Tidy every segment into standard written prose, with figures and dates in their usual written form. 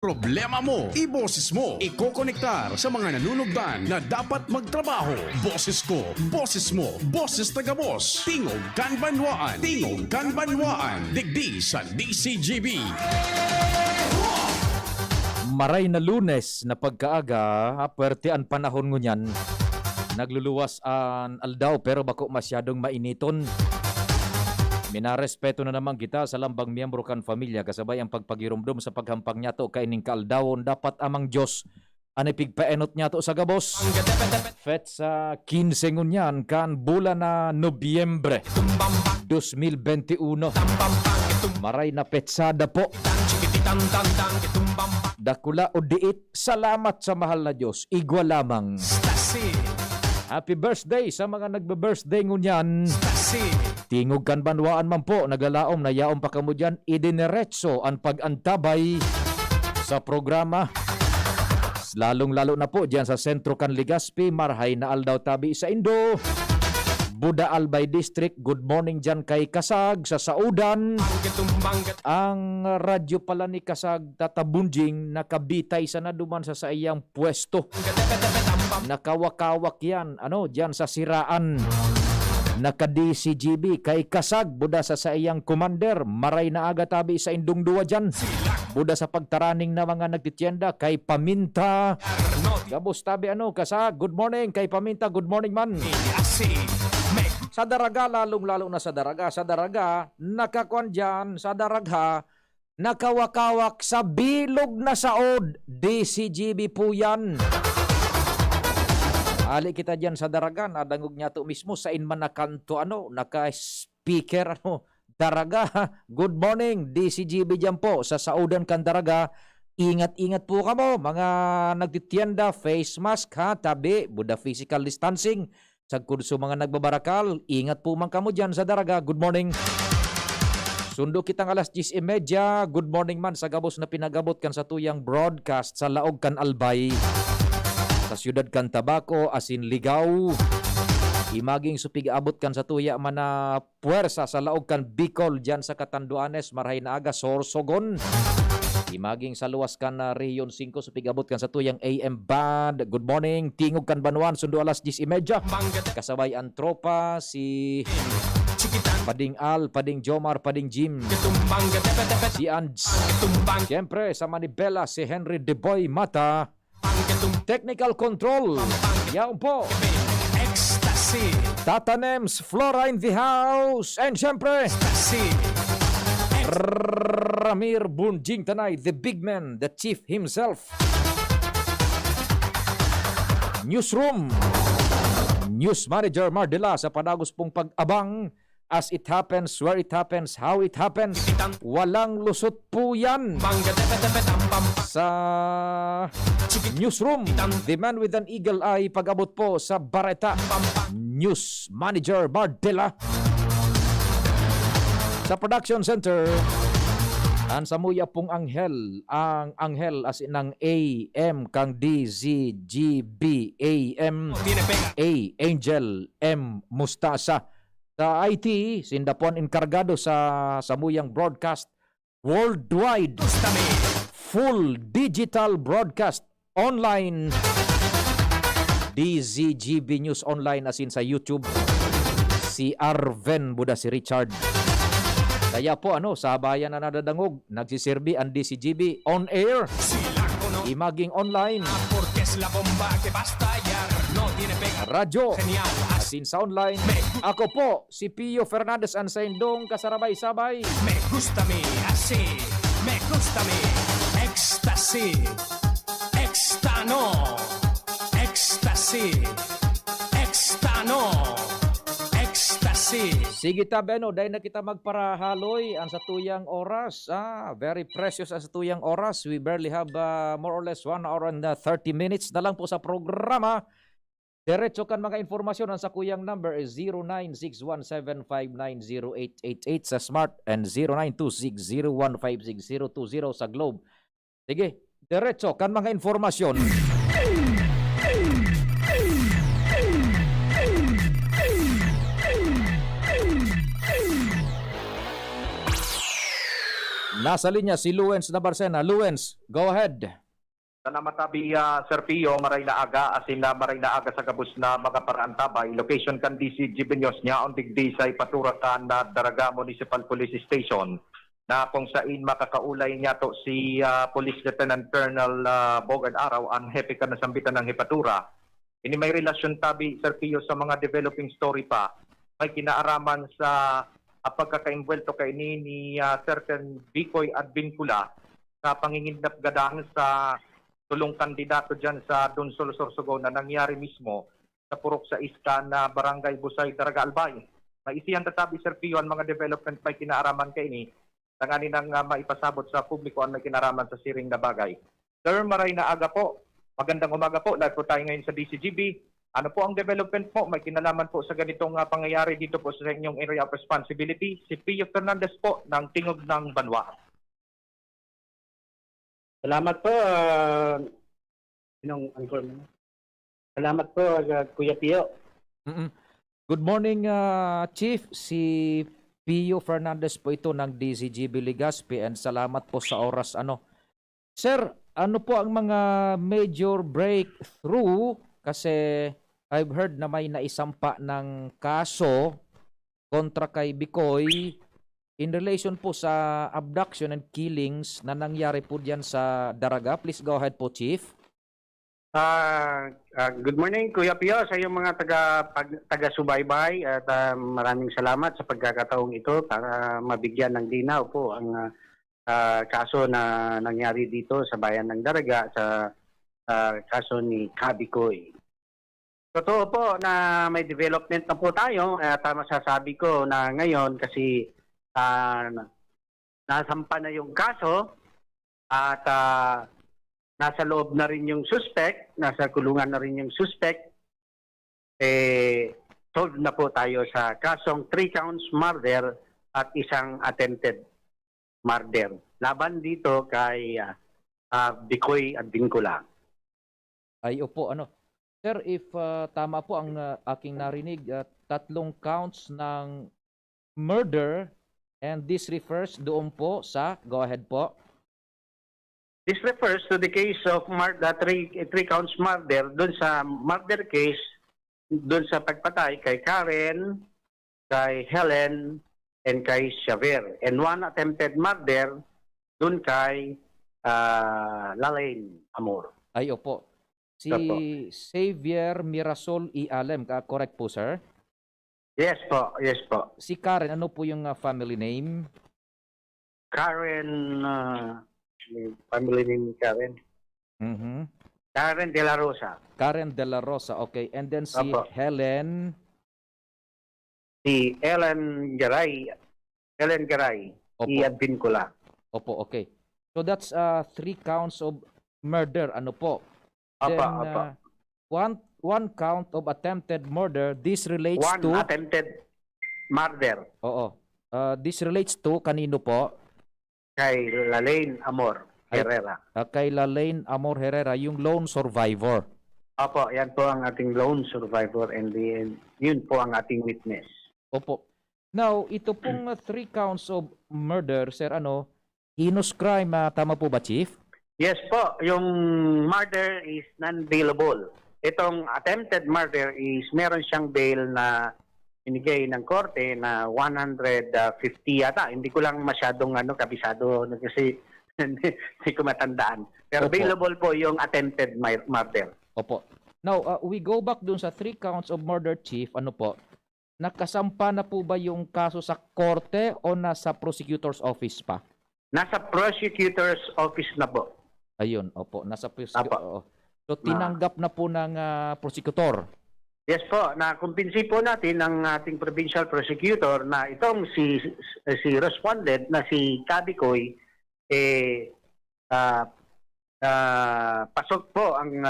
Problema mo, iboses mo, ikokonektar sa mga nanunugdan na dapat magtrabaho. Boses ko, boses mo, boses taga-boss. Tingog Kanbanwaan, Tingog Kanbanwaan, digdi sa DCGB. Maray na Lunes na pagkaaga, pwerte ang panahon ngunyan. Nagluluwas ang aldaw pero bako masyadong mainiton. Minarespeto na naman kita sa lambang miyembro kan pamilya kasabay ang pagpagirumdum sa paghampang niya to kaining kaaldawon dapat amang Diyos anipigpaenot niya to sa gabos. Fet sa 15 ngunyan kan bulan na Nobyembre 2021. Maray na petsada po. Dakula o diit, salamat sa mahal na Diyos. Igwa lamang. Happy birthday sa mga nagbe-birthday ngunyan. Tingog Kanbanwaan man po, nagalaom na yaom pa kamo dyan, idineretso ang pag-antabay sa programa. Lalong-lalo na po dyan sa sentro kan Legazpi, Marhay na aldaw tabi sa Indo. Buda Albay District, good morning dyan kay Kasag sa Saudan. Ang radyo pala ni Kasag tatabunjing nakabitay sa naduman sa iyang pwesto. Nakawakawak yan, dyan sa Siraan. Naka-DCGB kay Kasag, buda sa iyang commander, maray na aga tabi sa Indong Duwa dyan. Buda sa pagtaraning na mga nagtitienda kay Paminta. Gabos tabi Kasag, good morning kay Paminta, good morning man. Sa Daraga, lalong-lalo na sa Daraga, nakakuan dyan, sa Daraga, nakawakawak sa bilog na saod, DCGB po yan. Ali kita dyan sa Daraga, nadangog niya to mismo sa inman na kanto, naka-speaker, Daraga, good morning, DCGB dyan po, sa Saudan kan Daraga, ingat-ingat po kamo, mga nagtitienda, face mask tabi, buda physical distancing, sa kurso mga nagbabarakal, ingat po man kamo dyan sa Daraga, good morning. Sundo kitang alas 10:30, good morning man sa gabos na pinagabot kan sa tuyang broadcast sa Laog kan Albay. Sa siyudad kan Tabaco, asin Ligaw. Imaging supig-abot kan sa tuya man na puwersa sa Laog kan Bicol dyan sa Catanduanes, Marhay na aga, Sorsogon. Imaging sa luwas kan na Region 5, supig-abot kan sa tuyang AM Band. Good morning, Tingog Kanbanwaan, sundo alas 10:30. Kasabay ang tropa, si Pading Al, Pading Jomar, Pading Jim, si Anj. Siyempre, sa Manibela, si Henry Deboy Mata. Technical control, yaon po. Tata Nems, Flora in the house. And siyempre, Ramir Bunjing Tanay, the big man, the chief himself. Newsroom, News Manager Mardela sa padagos pong pag-abang. As it happens, where it happens, how it happens. Walang lusot po yan. Sa Newsroom, the man with an eagle eye, pag-abot po sa Bareta. News Manager Mardela. Sa Production Center, ang samuya pong Anghel, ang Anghel as in ang AM kang DZGB AM A Angel M Mustasa. Sa IT, sindapon inkargado sa samuyang broadcast worldwide. Full digital broadcast online. DZGB News Online as in sa YouTube. Si Arven, buda si Richard. Kaya po sa bayan na nadadangog, nagsisirbi ang DCGB on air. Imaging online. Radyo, asin sa online. Ako po, si Pio Fernandez ang sa indong kasarabay-sabay. Me gusta mi, así, me gusta mi, ecstasy, extano, ecstasy, extano, ecstasy. Sige tabeno, dahil na kita magparahaloy ang sa tuyang oras. Very precious ang sa tuyang oras. We barely have more or less 1 hour and 30 minutes na lang po sa programa. Diretso kan mga informasyon ang sa kuyang number is 096175908888 sa Smart and 0926015620 sa Globe. Sige, diretso kan mga informasyon. Nasa linya si Luens Nabarcena. Luens, go ahead. Sana matabi Sir Pio, maray na aga, asin na maray na aga sa kabus na mga paraan tabay. Location kan DC Gibenyos niya, on digdi sa ipaturakan na Daraga Municipal Police Station na kung saan makakaulay niya to si Police Lieutenant Colonel Bogard Araw ang hepe ka na sambitan ng hipatura. Ini may relasyon tabi Sir Pio sa mga developing story pa. May kinaaraman sa pagkaka-invuelto kay ni certain Bicoy at Vincula sa pangingindap gadang sa tulong kandidato dyan sa Dunsol, Sorsogon na nangyari mismo sa Purok sa Iska na Barangay Busay, Daraga, Albay. Maisihan tatabi, Sir Pio, ang mga development may kinaaraman kay ini. Tanganin ang maipasabot sa publiko ang may kinaraman sa siring na bagay. Sir, maray na aga po. Magandang umaga po. Live po tayo ngayon sa DCGB. Ano po ang development po? May kinalaman po sa ganitong pangyayari dito po sa inyong area of responsibility. Si Pio Fernandez po ng Tingog ng Banwa. Salamat po, Salamat po, Kuya Pio. Good morning, Chief. Si Pio Fernandez po ito ng DCGB Legazpi and salamat po sa oras. Sir, ano po ang mga major breakthrough? Kasi I've heard na may naisampa ng kaso kontra kay Bicoy in relation po sa abduction and killings na nangyari po diyan sa Daraga. Please go ahead po, Chief. Good morning, Kuya Pio, sa iyong mga taga-subaybay at maraming salamat sa pagkakataong ito para mabigyan ng linaw po ang kaso na nangyari dito sa bayan ng Daraga sa kaso ni Kabicoy. Totoo po na may development na po tayo at masasabi ko na ngayon kasi nasampa na yung kaso at nasa loob na rin yung suspect, nasa kulungan na rin yung suspect, solved na po tayo sa kasong 3 counts murder at isang attempted murder. Laban dito kay Bicoy at Vincula. Ay, opo, Sir, if tama po ang aking narinig, 3 counts ng murder. And this refers doon po sa, go ahead po. This refers to the case of three counts murder, doon sa murder case, doon sa pagpatay kay Karen, kay Helen, and kay Xavier. And 1 attempted murder doon kay Lalaine Amor. Ay, opo. Si Xavier Mirasol Alem, correct po, sir? Yes po, yes po. Si Karen, ano po yung family name? Karen, family name Karen. Karen De La Rosa. Karen De La Rosa, okay. And then si Opo. Helen? Si Ellen Garay. Opo. Iad Vincula. Opo, okay. So that's 3 counts of murder, ano po? Opo, Then, opo. one count of attempted murder. This relates One to... attempted murder Oo. This relates to kanino po? kay Lalaine Amor Herrera. Kay Lalaine Amor Herrera, yung lone survivor. Opo, yan po ang ating lone survivor and yun po ang ating witness. Opo. Now, ito pong 3 counts of murder, sir, heinous crime, tama po ba, Chief? Yes po, yung murder is non-bailable. Itong attempted murder is meron siyang bail na binigay ng korte na 150 yata. Hindi ko lang masyadong kabisado kasi hindi ko matandaan. Pero Opo. bailable po yung attempted murder. Opo. Now, we go back dun sa 3 counts of murder, Chief. Nakasampa na po ba yung kaso sa korte o nasa prosecutor's office pa? Nasa prosecutor's office na po. Ayun, opo. Nasa Apo. prosecutor. So, tinanggap na po ng prosecutor. Yes po, nakumpinsi po natin ang ating provincial prosecutor na itong si respondent na si Kabicoy pasok po ang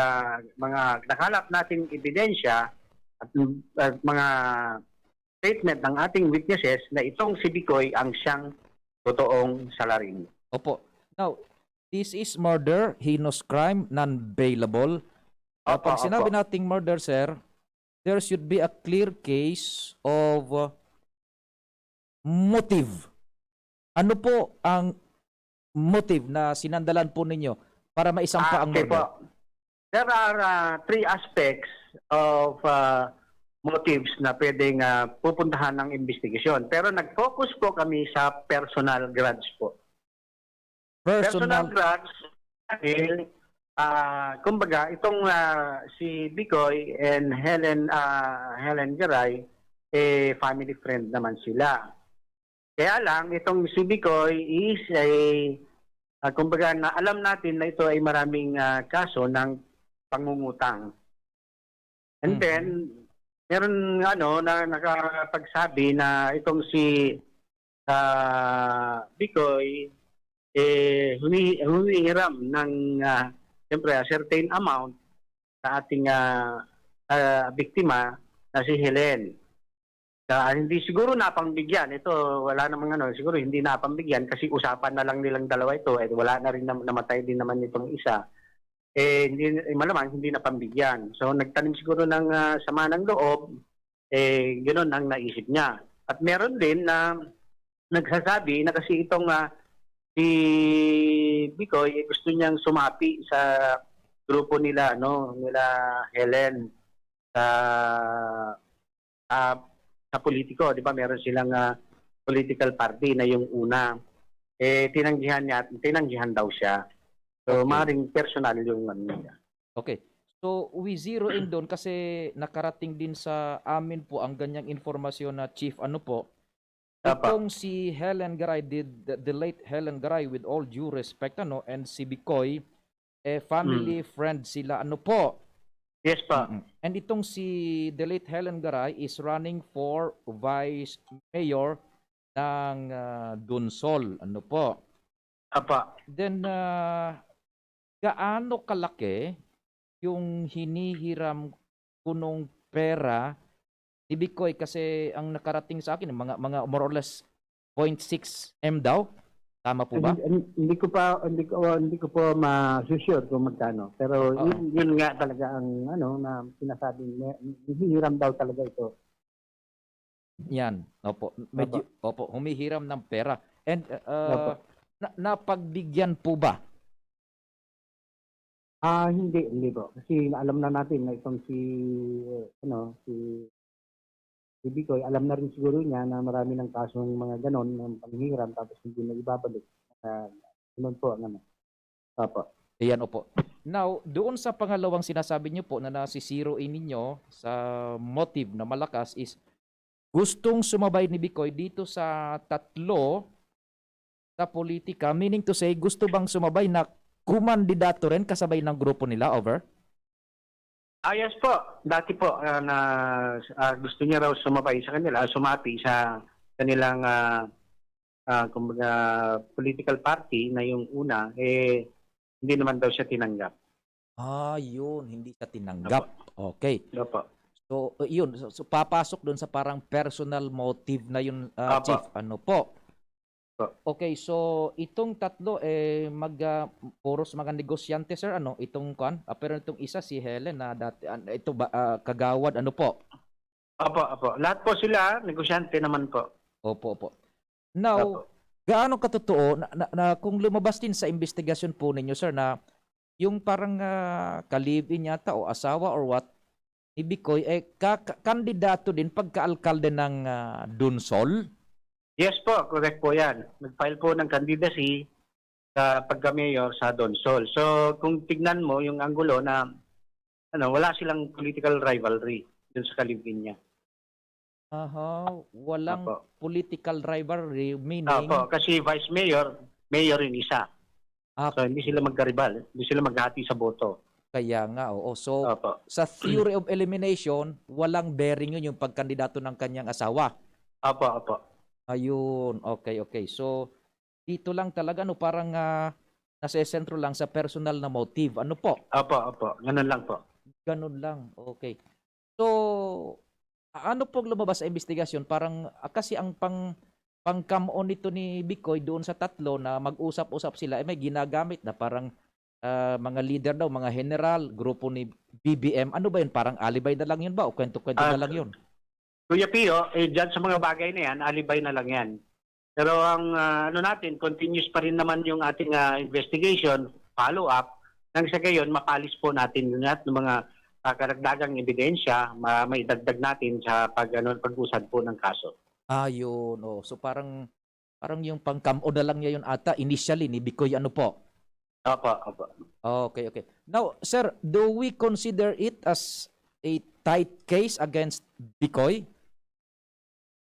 mga nakalap nating ebidensya at mga statement ng ating witnesses na itong si Bicoy ang siyang totoong salarin. Opo. Now, this is murder, heinous crime, non-bailable. Opo, Pag sinabi opo. nating murder, sir, there should be a clear case of motive. Ano po ang motive na sinandalan po ninyo para maisampa ang Okay murder? po. There are three aspects of motives na pwedeng pupuntahan ng investigasyon. Pero nag-focus po kami sa personal grudge po. Personal grudge dahil kumbaga itong si Bicoy and Helen Garay family friend naman sila. Kaya lang itong si Bicoy is kumbaga na alam natin na ito ay maraming kaso ng pangungutang. And then meron na nakapagsabi na itong si Bicoy humihiram ng siyempre a certain amount sa ating biktima na si Helen. Hindi siguro napangbigyan. Ito wala namang siguro hindi napangbigyan kasi usapan na lang nilang dalawa ito wala na rin namatay din naman itong isa. Hindi malamang hindi napangbigyan. So nagtanim siguro ng sama ng loob, ganoon ang naisip niya. At meron din na nagsasabi na kasi itong si Bicoy gusto niyang sumapi sa grupo nila nila Helen sa politiko, 'di ba? Meron silang political party na yung una tinanggihan daw siya. So maring personal yung niya. Okay. So we zero in doon kasi nakarating din sa amin po ang ganyang informasyon na Chief po. Itong si Helen Garay, the late Helen Garay, with all due respect and si Bicoy family friend sila po. Yes pa. And itong si the late Helen Garay is running for vice mayor ng Dunsol po. Apa. Then gaano kalaki yung hinihiram kunong pera ni Bicoy kasi ang nakarating sa akin mga more or less 0.6 M daw. Tama po ba? Hindi ko po ma-sure kung magkano. Pero yun nga talaga ang na sinasabing hihiram daw talaga ito. Yan. Opo. Medyo humihiram ng pera. And napagbigyan po ba? Hindi po. Kasi alam na natin na itong si Bicoy, alam na rin siguro niya na marami ng kasong mga ganon ng panghihiram tapos hindi na ibabalik. Ganun po ang Opo. Ayan opo. Now, doon sa pangalawang sinasabi niyo po na nasisiroin ninyo sa motive na malakas is gustong sumabay ni Bicoy dito sa tatlo sa politika, meaning to say gusto bang sumabay na kumandidato rin kasabay ng grupo nila, over? Yes po. Dati po na gusto niya raw sumabay sa kanila, sumati sa kanilang kumbaga political party na yung una, hindi naman daw siya tinanggap. Yun. Hindi siya tinanggap. Okay. Opo. So, yun. So, papasok doon sa parang personal motive na yun, Chief. Po? Okay, so itong tatlo puros mga negosyante sir itong pero itong isa si Helen na dati ito kagawad po. Opo. Lahat po sila negosyante naman po. Opo. Now, gaano katotoo na kung lumabas din sa investigasyon po ninyo sir na yung parang kalibin yata o asawa or what ni Bicoy kandidato din pagka-alkalde ng Dunsol? Yes po, correct po yan. Nag-file po ng candidacy sa pagka-mayor sa Donsol. So kung tignan mo yung anggulo na wala silang political rivalry dun sa kalibin niya. Walang political rivalry, meaning... kasi vice mayor, mayor yung isa. So hindi sila magkaribal, hindi sila maghati sa boto. Kaya nga, oo. So sa theory of elimination, walang bearing yun yung pagkandidato ng kanyang asawa. Opo. Ayun, okay. So, dito lang talaga, parang nasa sentro lang sa personal na motive. Po? Opo. Ganun lang po. Ganun lang, okay. So, ano pong lumabas sa investigasyon? Parang, kasi ang pang-come-on nito ni Bicoy doon sa tatlo na mag-usap-usap sila, may ginagamit na parang mga leader daw, mga general, grupo ni BBM. Ano ba yun? Parang alibay na lang yun ba? O kwento-kwento na lang yun? Kuya Pio, dyan sa mga bagay na yan, alibay na lang yan. Pero ang ano natin, continuous pa rin naman yung ating investigation, follow-up, nang sa gayon, mapalis po natin lahat ng mga karagdagang ebidensya, may dagdag natin sa pag-usad po ng kaso. Ayun, oh. So parang yung pangkamo na lang niya yun ata initially ni Bikoy ano po. Opo, opo. Okay, okay. Now, sir, do we consider it as a tight case against Bikoy?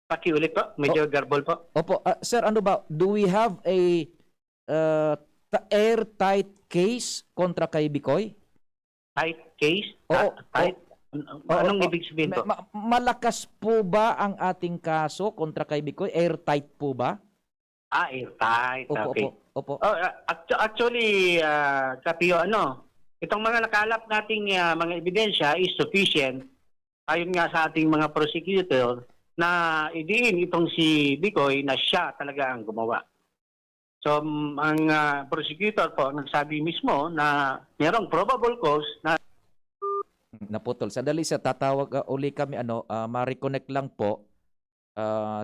Pakiulit po, medyo garbol po. Opo, sir, ano ba? Do we have a airtight case kontra kay Bikoy? Tight case? Oo, Tight? Anong Oo, ibig sabihin po? malakas po ba ang ating kaso kontra kay Bikoy? Airtight po ba? Airtight. Opo, Okay. opo, opo. Actually, Kapio, itong mga nakalap nating mga ebidensya is sufficient ayon nga sa ating mga prosecutor na idiin itong si Bikoy na siya talaga ang gumawa. So, ang prosecutor po nagsabi mismo na mayroong probable cause na Naputol. Sandali siya, tatawag uli kami, ma-reconnect lang po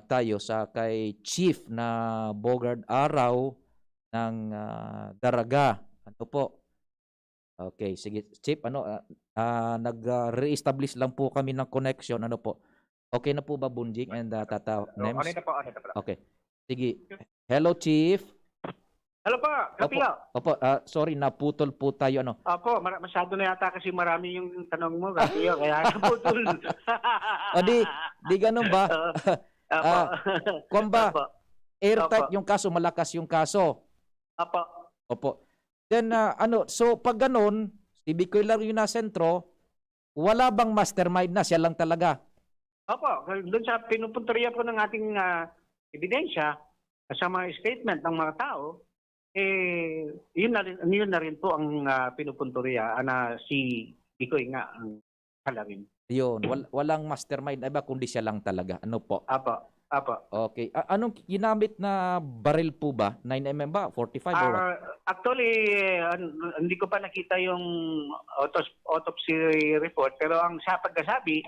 tayo sa kay Chief na Bogard Araw ng Daraga. Ano po? Okay, sige. Chief, nag-re-establish lang po kami ng connection. Ano po? Okay na po ba, Bunjing and Tata Nems? Okay. Sige. Hello, Chief. Hello po, Kapio. Opo, sorry, naputol po tayo. Opo, masyado na yata kasi marami yung tanong mo, Kapio, kaya naputol. O di ganun ba? Opo. Kung ba, Opo. airtight Opo. yung kaso, malakas yung kaso. Opo. Opo. Then, so pag ganun, si Bikoy lang yung nasentro, wala bang mastermind na? Siya lang talaga. Opo, doon sa pinupunteriya po ng ating ebidensya, sa mga statement ng mga tao, yun na rin po ang pinupunteriya na si Bikoy nga ang halarin. Yun, walang mastermind na iba, kundi siya lang talaga. Ano po? Opo, opo. Okay. Anong ginamit na baril po ba? 9mm ba? 45 or what? Actually, hindi ko pa nakita yung autopsy report, pero ang sa pagkasabi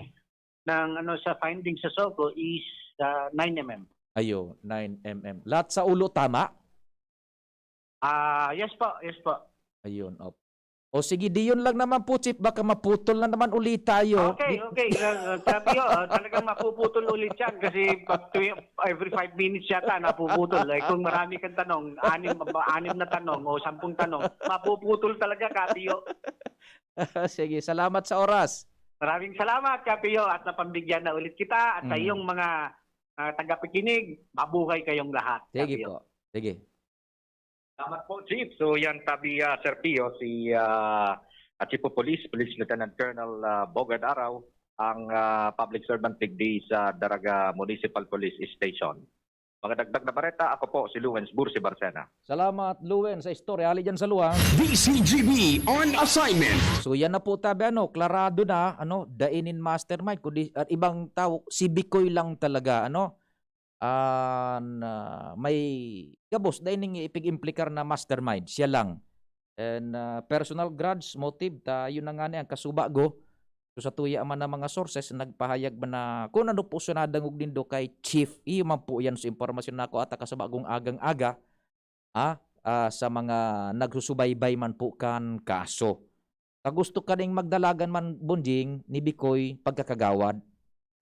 ng sa findings sa SOCO is 9mm. Ayo, 9mm. Lahat sa ulo tama? Yes po, yes po. Ayun, op. O sige, di yun lang naman po, Chief. Baka maputol na naman ulit tayo. Okay, okay. Kapio, talagang mapuputol ulit yan kasi every 5 minutes yata napuputol. Kung marami kang tanong, 6 na tanong o 10 tanong, mapuputol talaga, Kapio. Sige, salamat sa oras. Maraming salamat, Kapio, at napambigyan na ulit kita at sa iyong mga tagapakinig, mabuhay kayong lahat. Sige Kapio. po. Sige. Salamat po, Chief. So yan tabi Sir Pio, si Chief of Police, Police Lieutenant Colonel Bogard Araw, ang public servant digdi sa Daraga Municipal Police Station. Mga dagdag na bareta, ako po si Luwens Bursi Barcena. Salamat, Luen, sa istorya. Ali dyan sa luwang. DCGB on assignment. So yan na po tabi, klarado na, dainin mastermind, kundi, at ibang tao, si Bikoy lang talaga, may gabos, daining ipig-implikar na mastermind, siya lang. And personal grudge, motive, yun na nga ang kasubago. So sa tuya man ng mga sources, nagpahayag man na kung ano po siya nadangog din do kay Chief, iyo man po yan sa impormasyon na ako at kasabagong agang-aga, sa mga nagsusubaybay man po kan kaso. Kagusto ka ding magdalagan man, Bunjing, ni Bikoy pagkakagawad,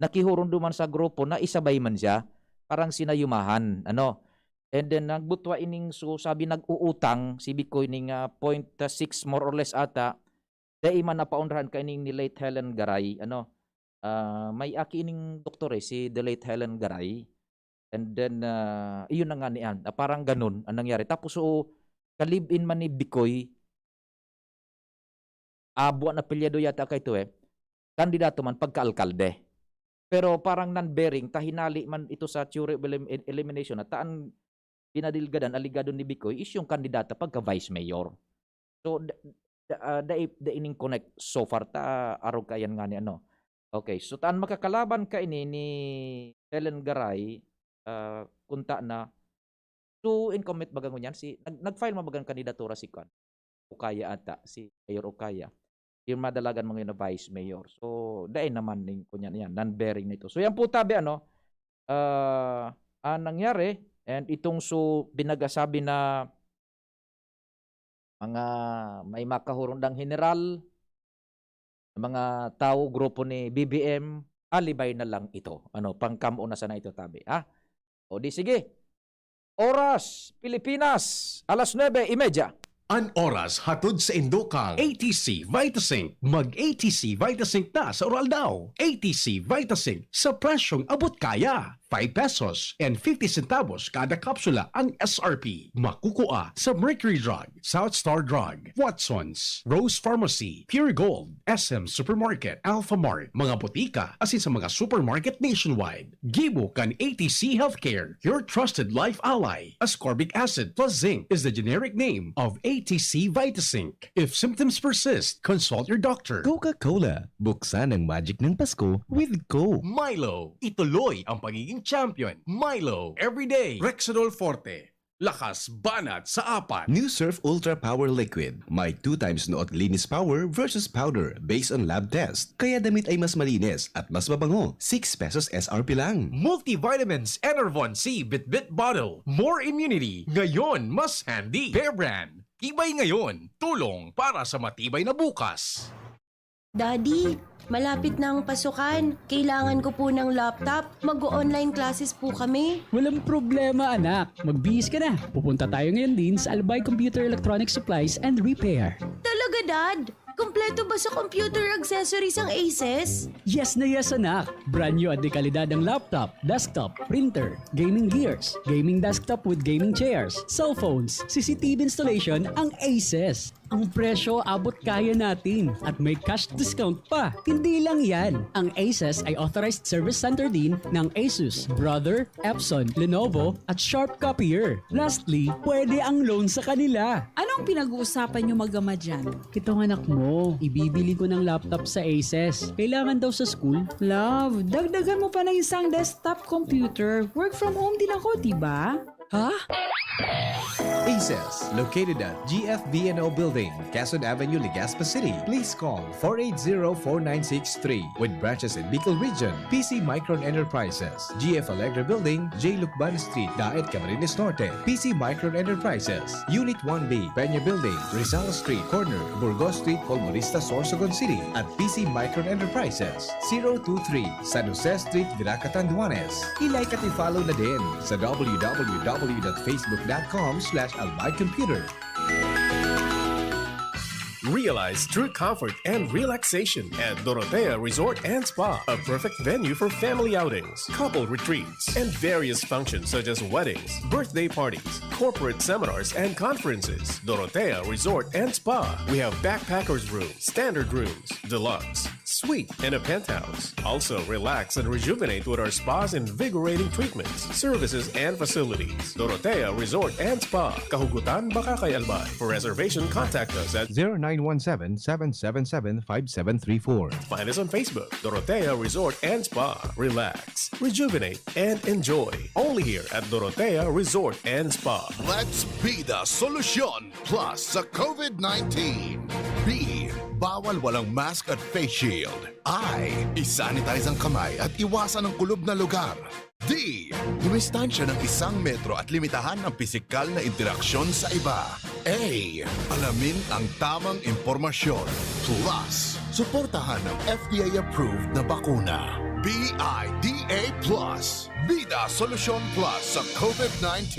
nakihuron duman sa grupo na isabay man siya, parang sinayumahan, And then nagbutwa ining so sabi nag-uutang si Bikoy ning 0.6 more or less ata, dai man napaunrahan ka ining ni late Helen Garay, may aki ining doktor si the late Helen Garay. And then iyon na nga niyan, parang ganun ang nangyari. Tapos so kalibin man ni Bikoy, buwan na pilyado yata kay to kandidato man pagka-alkalde. Pero parang non-bearing, tahinali man ito sa curable elimination at taan pinadilgadan, aligado ni Bikoy is yung kandidata pagka vice mayor. So, da ining connect so far, arog kayan nga ni Okay, so taan makakalaban ka ini ni Helen Garay, kunta na, to incommit bagang yan, nag-file mabagang kandidatura si Okaya ata, si Mayor Okaya. Yung madalagan mga na vice mayor. So, dahil naman kunyan yan, non-bearing nito. So, yan po tabi, ang nangyari, And itong binagasabi na mga may makahurundang general, mga tao, grupo ni BBM, alibay na lang ito. Pangkamo na sana ito, tabi. O di sige. Oras, Pilipinas, 9:30. An oras hatod sa Indokang ATC Vitasync. Mag-ATC Vitasync na sa oral daw. ATC Vitasync sa presyong abot kaya. 5 pesos and 50 centavos kada kapsula ang SRP. Makukuha sa Mercury Drug, South Star Drug, Watsons, Rose Pharmacy, Pure Gold, SM Supermarket, Alpha Mart, mga botika, asin sa mga supermarket nationwide. Gibo kan ATC Healthcare, your trusted life ally. Ascorbic acid plus zinc is the generic name of ATC Vitasync. If symptoms persist, consult your doctor. Coca-Cola, buksan ang magic ng Pasko with Coke. Milo, ituloy ang pagiging champion. Milo, everyday. Rexidol Forte, lakas banat sa apat. New Surf Ultra Power Liquid. May 2 times noot linis power versus powder based on lab test. Kaya damit ay mas malinis at mas mabango. 6 pesos SRP lang. Multivitamins Enervon C Bit Bottle. More immunity. Ngayon, mas handy. Bear Brand. Tibay ngayon. Tulong para sa matibay na bukas. Daddy, malapit na ang pasukan. Kailangan ko po ng laptop. Mag-online classes po kami. Walang problema, anak. Magbihis ka na. Pupunta tayo ngayon din sa Albay Computer Electronic Supplies and Repair. Talaga, Dad? Kompleto ba sa computer accessories ang Aces? Yes na yes, anak. Brand new at de kalidad ang laptop, desktop, printer, gaming gears, gaming desktop with gaming chairs, cellphones, CCTV installation ang Aces. Ang presyo abot kaya natin at may cash discount pa. Hindi lang yan. Ang Aces ay authorized service center din ng Asus, Brother, Epson, Lenovo at Sharp Copier. Lastly, pwede ang loan sa kanila. Anong pinag-uusapan nyo mag-ama dyan? Itong anak mo, ibibili ko ng laptop sa Aces. Kailangan daw sa school. Love, dagdagan mo pa ng isang desktop computer. Work from home din ako, diba? Ha? Aces, located at GFBNO Building, Quezon Avenue, Legazpi City. Please call 480-4963 with branches in Bicol Region, PC Micron Enterprises, GF Allegra Building, J. Lucban Street, Daet, Camarines Norte, PC Micron Enterprises, Unit 1B, Peña Building, Rizal Street, Corner, Burgos Street, Colmonista, Sorsogon City, at PC Micron Enterprises, 023, San Jose Street, Viraca, Tanduanes. I-like at i-follow na din sa www.facebook.com/albaycomputer. Realize true comfort and relaxation at Dorotea Resort and Spa, a perfect venue for family outings, couple retreats, and various functions such as weddings, birthday parties, corporate seminars, and conferences. Dorotea Resort and Spa. We have backpackers rooms, standard rooms, deluxe, suite, and a penthouse. Also, relax and rejuvenate with our spa's invigorating treatments, services, and facilities. Dorotea Resort and Spa, Kahugutan, Bakakay, Albay. For reservation, contact us at 0917-777-5734. Find us on Facebook, Dorotea Resort and Spa. Relax, rejuvenate, and enjoy. Only here at Dorotea Resort and Spa. Let's be the solution plus sa COVID-19. B. Bawal walang mask at face shield. I. Isanitize ang kamay at iwasan ang kulob na lugar. D. Dumistansya ng 1 metro at limitahan ang pisikal na interaksyon sa iba. A. Alamin ang tamang impormasyon. Plus, suportahan ang FDA-approved na bakuna. BIDA Plus. Bida Solusyon Plus sa COVID-19.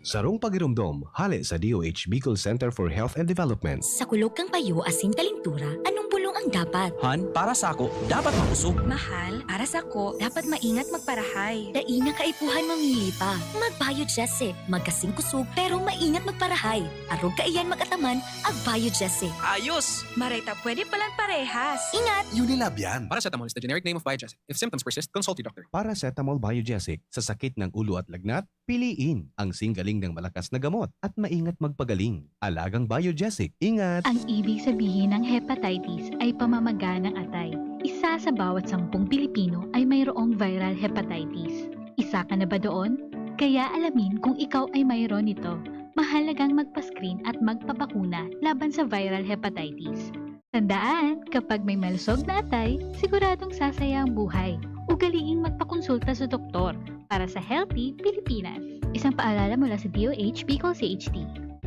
Sarong pagirumdom, hali sa DOH Bicol Center for Health and Development. Sa kulog kang payo asin kalintura, anong bulong ang dapat? Han, para sa ako, dapat mausog. Mahal, para sa ko, dapat maingat magparahay. Daina kaipuhan mamili pa. Magbayod Jesse. Magkasing kusog, pero maingat magparahay. Arog kaiyan magataman, agbayod Jesse. Ayos! Marita, pwede palang parehas. Ingat! Unilab yan. Paracetamol is the generic name of Biogesic. If symptoms persist, consult your doctor. Paracetamol Biogesic. Sa sakit ng ulo at lagnat, piliin ang singgaling ng malakas na gamot at maingat magpagaling. Alagang Biogesic. Ingat! Ang ibig sabihin ng hepatitis ay pamamaga ng atay. Isa sa bawat 10 Pilipino ay mayroong viral hepatitis. Isa ka na ba doon? Kaya alamin kung ikaw ay mayroon nito. Mahalagang magpa-screen at magpapakuna laban sa viral hepatitis. Tandaan, kapag may malusog na atay, siguradong sasaya ang buhay. Ugaliing magpakonsulta sa doktor para sa Healthy Pilipinas. Isang paalala mula sa DOH Bicol CHT.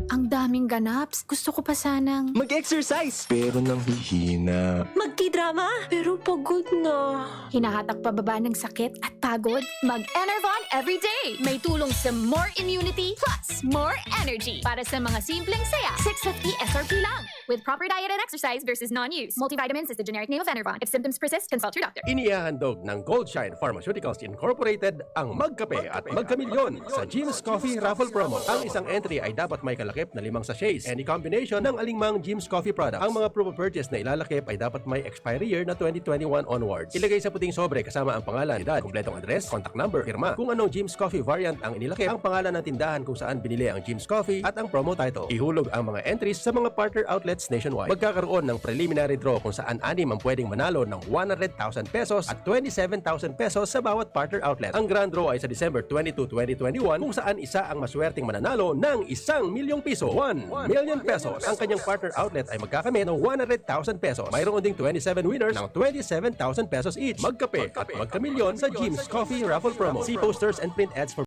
Ang daming ganaps. Gusto ko pa sanang... Mag-exercise! Pero nang hihina. Magki-drama? Pero pagod na. Hinahatak pababa ng sakit at pagod? Mag-Enervon everyday. May tulong sa more immunity plus more energy. Para sa mga simpleng saya, 650 SRP lang. With proper diet and exercise versus non-use. Multivitamins is the generic name of Enervon. If symptoms persist, consult your doctor. Inihahandog ng Goldshine Pharmaceuticals Incorporated ang Magkape at Magkamilyon sa Jim's Coffee Raffle Promo. Ang isang entry ay dapat may kalakip na 5 sachets. Any combination ng alingmang Jim's Coffee product. Ang mga proof of purchase na ilalakip ay dapat may expiry year na 2021 onwards. Ilagay sa puting sobre kasama ang pangalan, edad, kumpletong address, contact number, firma. Kung anong Jim's Coffee variant ang inilakip, ang pangalan ng tindahan kung saan binili ang Jim's Coffee at ang promo title. Ihulog ang mga entries sa mga partner outlets nationwide. Magkakaroon ng preliminary draw kung saan 6 ang pwedeng manalo ng 100,000 pesos at 27,000 pesos sa bawat partner outlet. Ang grand draw ay sa December 22, 2021 kung saan isa ang maswerteng mananalo ng 1 milyong piso. 1 million pesos. Ang kanyang partner outlet ay magkakamit ng 100,000 pesos. Mayroon ding 27 winners ng 27,000 pesos each. Magkape at magkamilyon sa Jim's Coffee Raffle Promo. See posters and print ads for...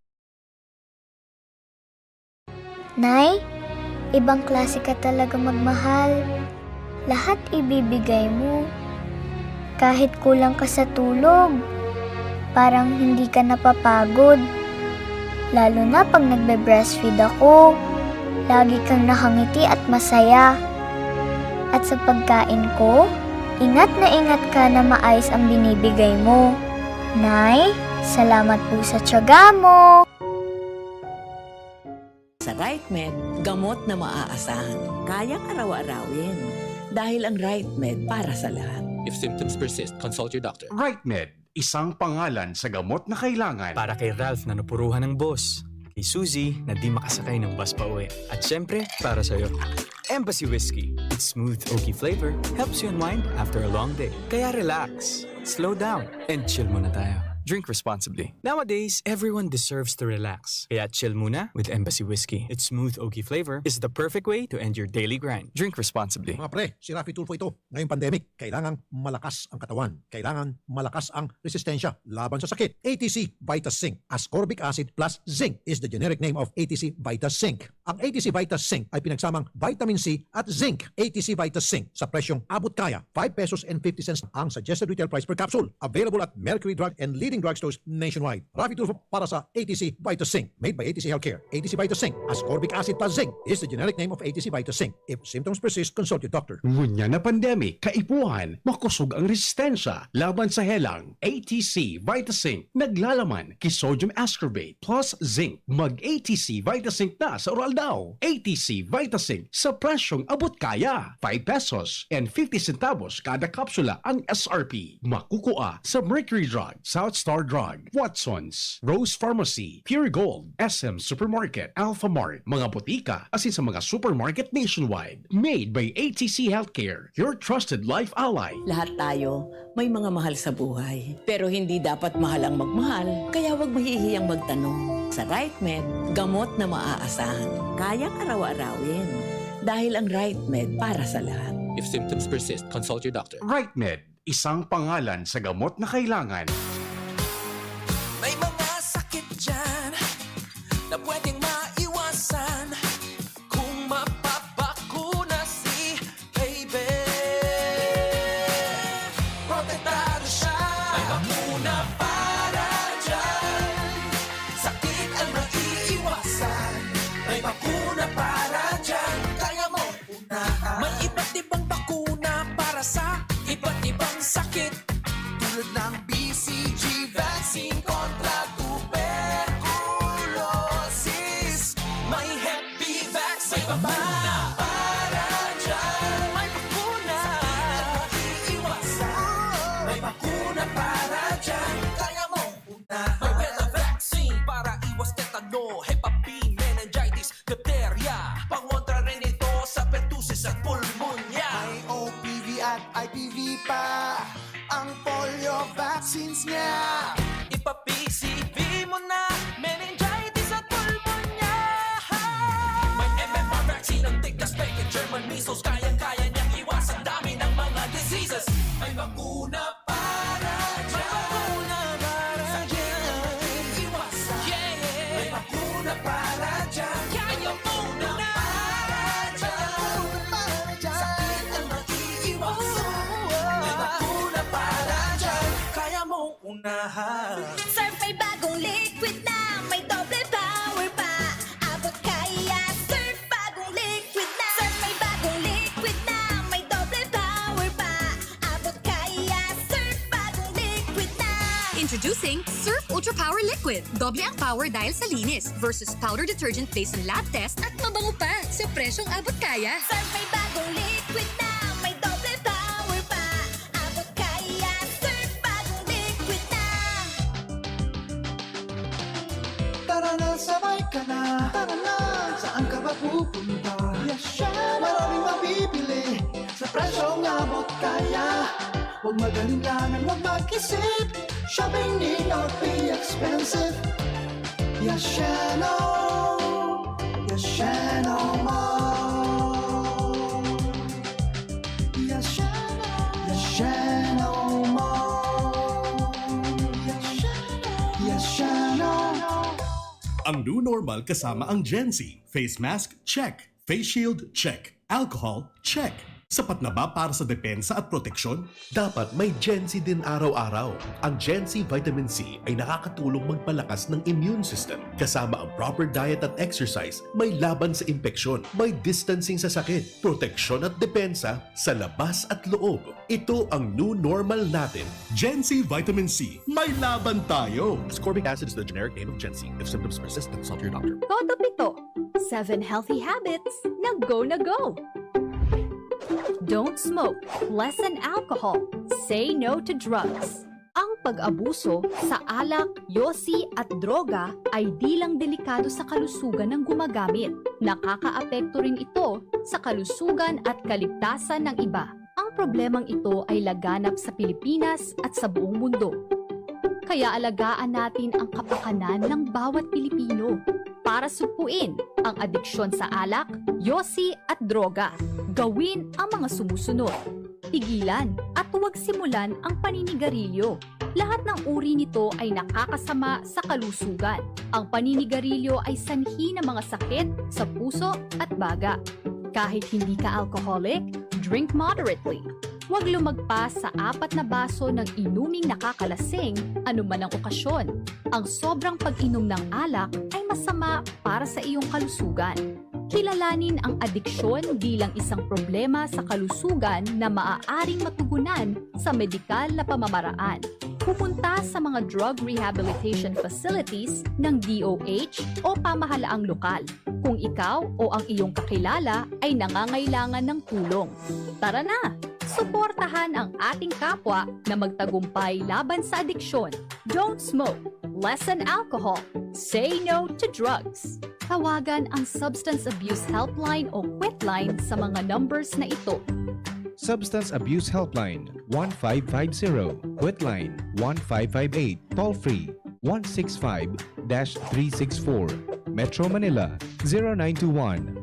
Nay, ibang klase ka talaga magmahal. Lahat ibibigay mo. Kahit kulang ka sa tulog, parang hindi ka napapagod. Lalo na pag nagbe-breastfeed ako. Lagi kang nakangiti at masaya. At sa pagkain ko, ingat ka na maayos ang binibigay mo. Nay, salamat po sa tiyaga mo. Sa RightMed, gamot na maaasahan. Kayang araw-arawin. Dahil ang RightMed para sa lahat. If symptoms persist, consult your doctor. RightMed, isang pangalan sa gamot na kailangan. Para kay Ralph na napuruhan ng boss. Kay Suzy na di makasakay ng bus pa uwi. At syempre, para sa'yo. Embassy Whiskey. Its smooth, oaky flavor helps you unwind after a long day. Kaya relax, slow down, and chill muna tayo. Drink responsibly. Nowadays, everyone deserves to relax. Kaya chill muna with Embassy Whiskey. Its smooth, oaky flavor is the perfect way to end your daily grind. Drink responsibly. Mga pre, si Rafi Tulfo ito. Ngayong pandemic, kailangang malakas ang katawan. Kailangan malakas ang resistensya laban sa sakit. ATC Vitas Zinc. Ascorbic acid plus zinc is the generic name of ATC Vitas Zinc. Ang ATC Vitas Zinc ay pinagsamang vitamin C at zinc. ATC Vitas Zinc sa presyong abot kaya. 5 pesos and 50 cents ang suggested retail price per capsule. Available at Mercury Drug and leading drugstores nationwide. Rafi Tulfo para sa ATC Vitas Zinc. Made by ATC Healthcare. ATC Vitas Zinc. Ascorbic acid plus zinc is the generic name of ATC Vitas Zinc. If symptoms persist, consult your doctor. Ngunya na pandemic, kaipuhan, makusog ang resistensya laban sa helang. ATC Vitazinc, naglalaman kay sodium ascorbate plus zinc. Mag-ATC Vitazinc na sa oral daw. ATC Vitazinc sa presyong abot kaya. 5 pesos and 50 centavos kada kapsula ang SRP. Makukuha sa Mercury Drug, South Star Drug, Watson's, Rose Pharmacy, Pure Gold, SM Supermarket, Alpha Mart, mga botika, asin sa mga supermarket nationwide. Made by ATC Healthcare, your trusted life ally. Lahat tayo may mga mahal sa buhay. Pero hindi dapat mahal ang magmahal, kaya huwag mahihiyang magtanong. Sa RightMed, gamot na maaasahan. Kayang araw-arawin. Dahil ang RightMed para sa lahat. If symptoms persist, consult your doctor. RightMed, isang pangalan sa gamot na kailangan. May mga sakit dyan na pwedeng maiwasan kung mapapakuna si baby. Protektado siya, may bakuna para dyan. Sakit ang maiiwasan, may bakuna para dyan. Kaya mo unahan. May iba't ibang bakuna para sa iba't ibang sakit. Tulad ng BCG vaccine kontra tuberculosis. May Hep B vaccine, may bakuna para dyan. May bakuna iiwasan, may bakuna para dyan. Kaya mo unahan. May Beta vaccine para iwas tetano, Hep B, meningitis, diphtheria. Pangontra rin ito sa pertussis at pulmonya. May OPV at IPV pa ang polio vaccines niya. Ipa-PCV mo na, meningitis at pulmonya. May MMR vaccine ang tigdas, peke, German measles. Kayang-kaya niyang iwasan dami ng mga diseases. May bakuna para dyan. May bakuna para dyan. May bakuna para dyan, kaya mong unahan. Surf may bagong liquid na, may doble power pa. Abot kaya, surf bagong liquid na. Surf may bagong liquid na, may doble power pa. Abot kaya, surf bagong liquid na. Introducing Surf Ultra Power Liquid. Doble ang power dahil sa linis versus powder detergent based on lab test at mabango pa sa presyong abot kaya. Surf may bagong liquid na, may doble power pa. Abot kaya, surf bagong liquid na. Tara na, sabay ka na. Tara na, saan ka ba pupunta? Maraming mabibili sa presyong abot kaya. Huwag magalinlangan, huwag mag-isip. Shopping need not be expensive. Yashano Mall. Yashano Mall. Yashano. Ang new normal kasama ang Gen Z. Face mask, check. Face shield, check. Alcohol, check. Sapat na ba para sa depensa at proteksyon? Dapat may Gen Z din araw-araw. Ang Gen Z Vitamin C ay nakakatulong magpalakas ng immune system. Kasama ang proper diet at exercise, may laban sa impeksyon, may distancing sa sakit, proteksyon at depensa sa labas at loob. Ito ang new normal natin. Gen Z Vitamin C. May laban tayo! Ascorbic acid is the generic name of Gen Z. If symptoms persist, consult your doctor. Todo Pito. 7 healthy habits na go na go. Don't smoke, lessen alcohol, say no to drugs. Ang pag-abuso sa alak, yosi at droga ay di lang delikado sa kalusugan ng gumagamit. Nakakaapekto rin ito sa kalusugan at kaligtasan ng iba. Ang problemang ito ay laganap sa Pilipinas at sa buong mundo. Kaya alagaan natin ang kapakanan ng bawat Pilipino para supuin ang adiksyon sa alak, yosi at droga. Gawin ang mga sumusunod. Tigilan at huwag simulan ang paninigarilyo. Lahat ng uri nito ay nakakasama sa kalusugan. Ang paninigarilyo ay sanhi ng mga sakit sa puso at baga. Kahit hindi ka alcoholic, drink moderately. Huwag lumagpas sa 4 na baso ng inuming nakakalasing anuman ang okasyon. Ang sobrang pag-inom ng alak ay masama para sa iyong kalusugan. Kilalanin ang adiksyon bilang isang problema sa kalusugan na maaaring matugunan sa medikal na pamamaraan. Pupunta sa mga drug rehabilitation facilities ng DOH o pamahalaang lokal kung ikaw o ang iyong kakilala ay nangangailangan ng tulong. Tara na! Suportahan ang ating kapwa na magtagumpay laban sa adiksyon. Don't smoke, lessen alcohol, say no to drugs. Tawagan ang Substance Abuse Helpline o Quitline sa mga numbers na ito. Substance Abuse Helpline 1550, Quitline 1558, toll free 165-364. Metro Manila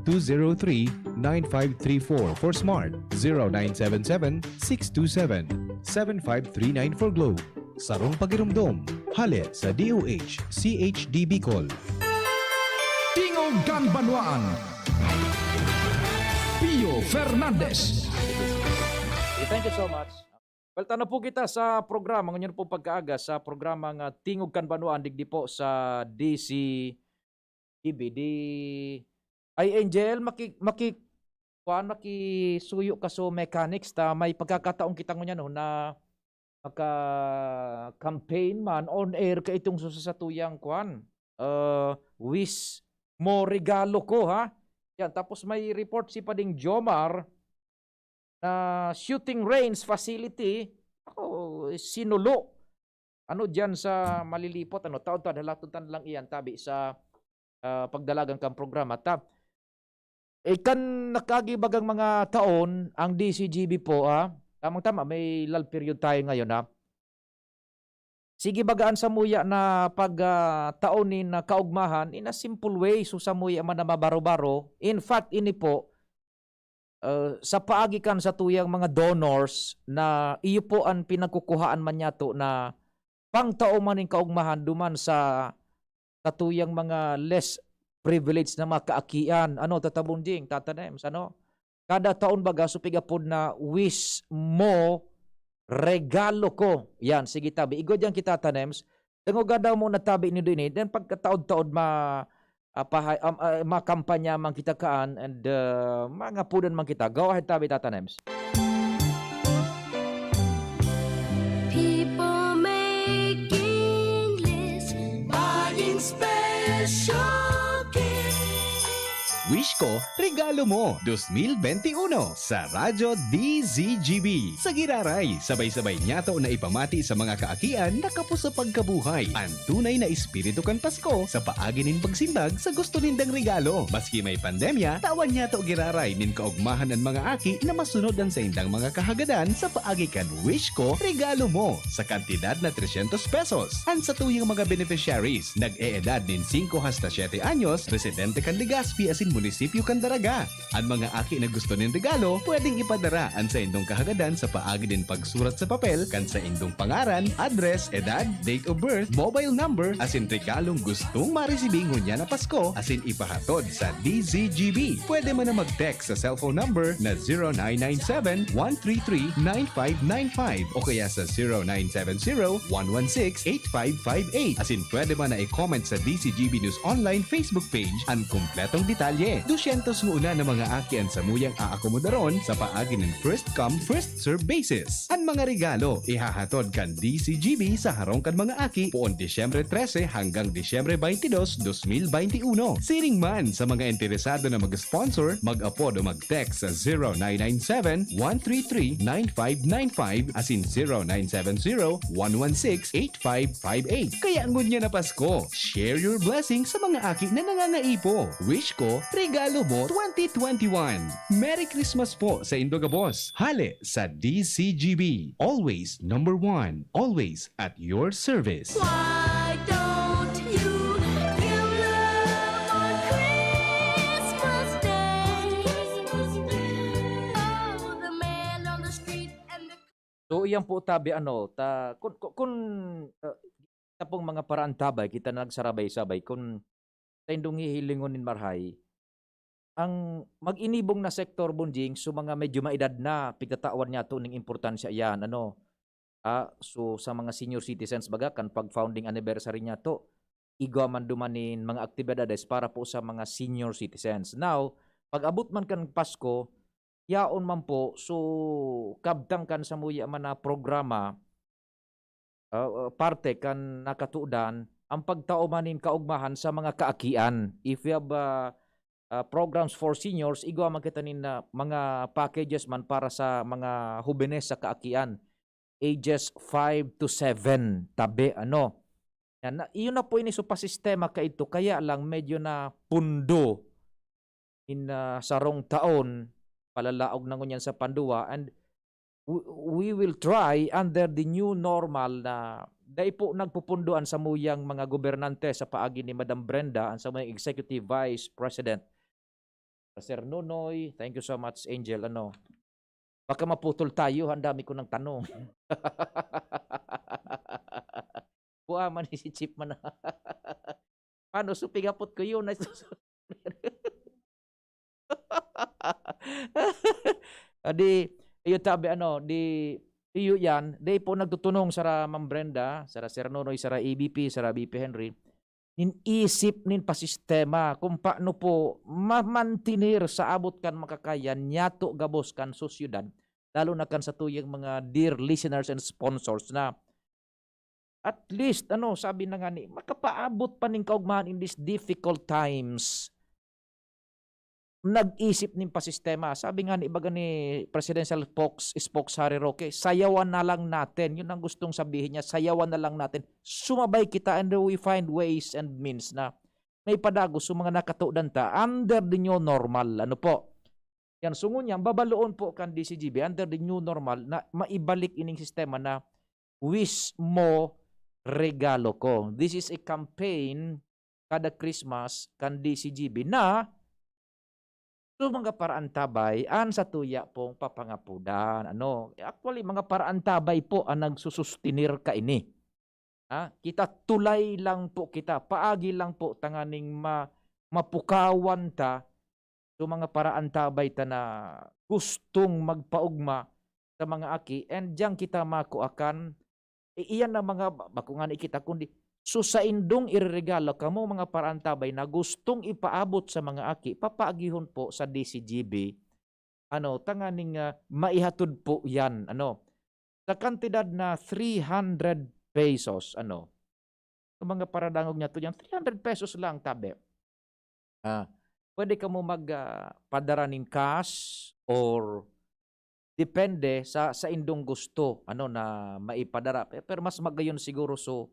0921-203-9534 for Smart, 0977-627-7539 for Globe. Sarong Pagirumdom, hali sa DOH, CHD Bicol. Tingog Ganbanwaan. Pio Fernandez. Thank you so much. Balta na po kita sa programa, ngayon po pagkaaga sa programang Tingog Kanbanuan, digdi po sa DCTV. Ay Angel, makisuyo ka so mechanics ta may pagkakataong kita ngunyan no, na maka-campaign man on air ka itong susasatuyang kwan. Wish mo regalo ko ha. Yan, tapos may report si Pading Jomar na shooting range facility sinulo diyan sa malilipot taon-taon halatutan lang iyan tabi sa pagdalagang kang programa kan nakagibagang mga taon ang DCGB po tamang-tama may lull period tayo ngayon sige bagaan sa muya na pag taonin na kaugmahan in a simple way so sa muya man na mabaro-baro in fact ini po sa paagikan sa tuyang mga donors na iyo po ang pinagkukuhaan man yato na pangtao man ng kaugmahan duman sa katuyang mga less privileged na mga kaakian tatabunding tatanems kada taon baga supigapod na wish mo regalo ko. Yan, sige tabi. Igod yan kita tanems. Dengo gadaw mo na tabi ni din. Then pagkataod-taod makampanya man kita kaan and mga pudan man kita. Go ahead tabi tatanems. People making lists, buying special gifts. Wish ko, regalo mo 2021 sa Radyo DZGB. Sa Giraray, sabay-sabay nyato na ipamati sa mga kaakian na kapos sa pagkabuhay. Ang tunay na espiritu kan Pasko sa paagi nin pagsimbag sa gusto nindang regalo. Maski may pandemya, tawan nyato Giraray nin kaugmahan ang mga aki na masunod ang sa indang mga kahagadan sa paagi kan Wish ko, regalo mo sa kantidad na 300 pesos. Ang sa tuyang mga beneficiaries, nag-eedad nin 5 hasta 7 anyos, residente kan Legazpi asin munisipyo kan Daraga. Ang mga aki na gusto nin regalo, pwedeng ipadara ang sa indong kahagadan sa paagi din pagsurat sa papel kan sa indong pangaran, address, edad, date of birth, mobile number, asin regalong gustong maresibing hunya na Pasko asin ipahatod sa DZGB. Pwede man na mag-text sa cellphone number na 0997-133-9595 o kaya sa 0970-116-8558. Asin pwede man na i-comment sa DZGB News Online Facebook page ang kumpletong detalye. 200 muna na mga akian sa muyang aakomodaron sa paagi ng first come, first serve basis. Ang mga regalo, ihahatod kan DCGB sa harong kan mga aki poon Disyembre 13 hanggang Disyembre 22, 2021. Siring man sa mga interesado na mag-sponsor, mag-upod o mag-text sa 0997-133-9595 asin 0970-116-8558. Kaya ngunya na Pasko, share your blessing sa mga aki na nangangaipo. Wish ko, regalo mo 2021. Merry Christmas po sa Indogabos. Hale sa DCGB. Always number one. Always at your service. Why don't you give love on Christmas Day? Oh, the man on the street and the... So iyan po tabi kung pong mga paraan tabay kita na nagsarabay-sabay kung sa indong hihilingonin marhay ang mag-inibong na sektor bunjing so mga medyo maedad na pigtatawan niya to ning importansya yan so sa mga senior citizens baga kan pag founding anniversary niya to igwa man dumanin mga aktibidades para po sa mga senior citizens. Now pag abot man kan Pasko yaon man po so kabtang kan sa muya man na programa parte kan nakatuudan ang pagtao manin kaugmahan sa mga kaakian. If you have programs for seniors, igwa makita nin na mga packages man para sa mga hubenes sa kaakian. Ages 5 to 7. Tabi, Yan, iyon na po ini so pasistema ka ito. Kaya lang medyo na pundo in sarong taon, palalaog na ngunyan sa panduwa. And we will try under the new normal na dahil po nagpupunduan sa muyang mga gobernante sa paagi ni Madam Brenda ang sa mga Executive Vice President. Sir Nonoy, thank you so much, Angel. Baka maputol tayo, ang dami ko ng tanong. Buha man si Chip man. Paano, supigapot ko yun. Iyo tabi, iyo yan, day po nagtutunong sa Ma'am Brenda, sa Sir Nonoy, sa EBP, sa BP Henry, isip nin pasistema kung paano po mamantinir sa abot kan makakayan nyato gabos kan sosyudad lalo na kan sa tuyang mga dear listeners and sponsors na at least sabi na nga ni makapaabot pa ning kaugmahan in these difficult times. Nag-isip nin pasistema. Sabi nga ni ibaga ni Presidential Spokes Harry Roque, sayawan na lang natin. Yun ang gustong sabihin niya, sayawan na lang natin. Sumabay kita and we find ways and means na may padagos sa mga nakatuudan ta under the new normal. Yan, sungo niya, babaloon po kan DCGB under the new normal na maibalik ining sistema na wish mo, regalo ko. This is a campaign kada Christmas kan DCGB na so mga paraan tabay an sa tuya pong papangapudan. Actually mga paraan tabay po ang nagsusustinir ka ini. Kita tulay lang po kita, paagi lang po tanganing mapukawan ta So mga paraan tabay ta na gustong magpaugma sa mga aki and diyan kita makuakan iyan na mga bakungan ikita kundi so sa indong ireregalo kamo mga paraan tabay na gustong ipaabot sa mga aki papaagihon po sa DCGB tanganing maihatod po yan sa kantidad na 300 pesos sa mga paradangog niya to yan 300 pesos lang tabi pwede ka mo magpadara ning cash or depende sa indong gusto na maipadara pero mas magayon siguro so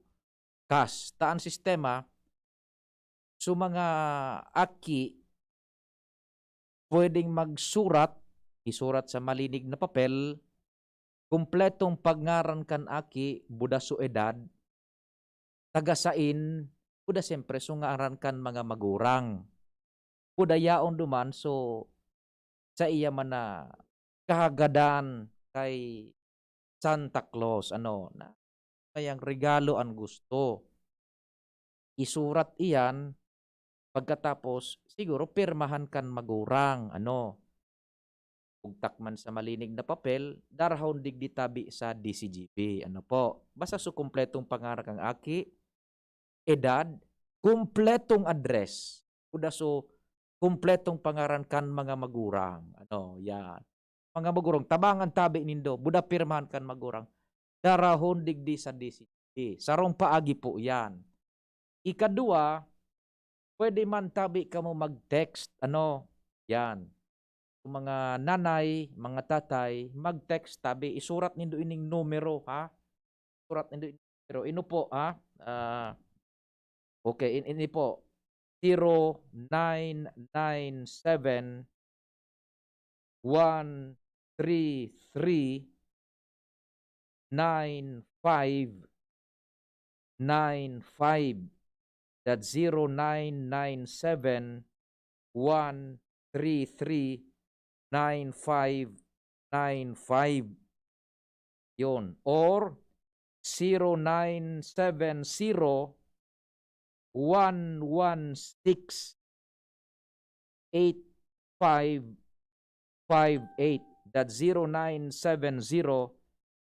cash taan sistema so mga aki pwedeng isurat sa malinig na papel kumpletong pagngaran kan aki buda so edad tagasain buda siyempre so ngaran kan mga magurang buda yaon duman so sa iya man na kahagadan kay Santa Claus na kayang regalo ang gusto isurat iyan pagkatapos siguro pirmahan kan magurang ugtak man sa malinig na papel darahon digdi tabi sa DCGB po basta so kumpletong pangarak ang aki edad kumpletong address kuda so kumpletong pangaran kan mga magurang yan mga magurang tabangan tabi nindo buda pirmahan kan magurang darahon digdi sa DCGB sarong paagi po yan ikadua pwede man tabi ka mo mag-text yan kung mga nanay mga tatay mag-text tabi isurat nindo ining numero surat nindo ining numero po okay ini po 0997 133 9595 that's 0997 133 9595 yun or 0970 116 8558 that's 0970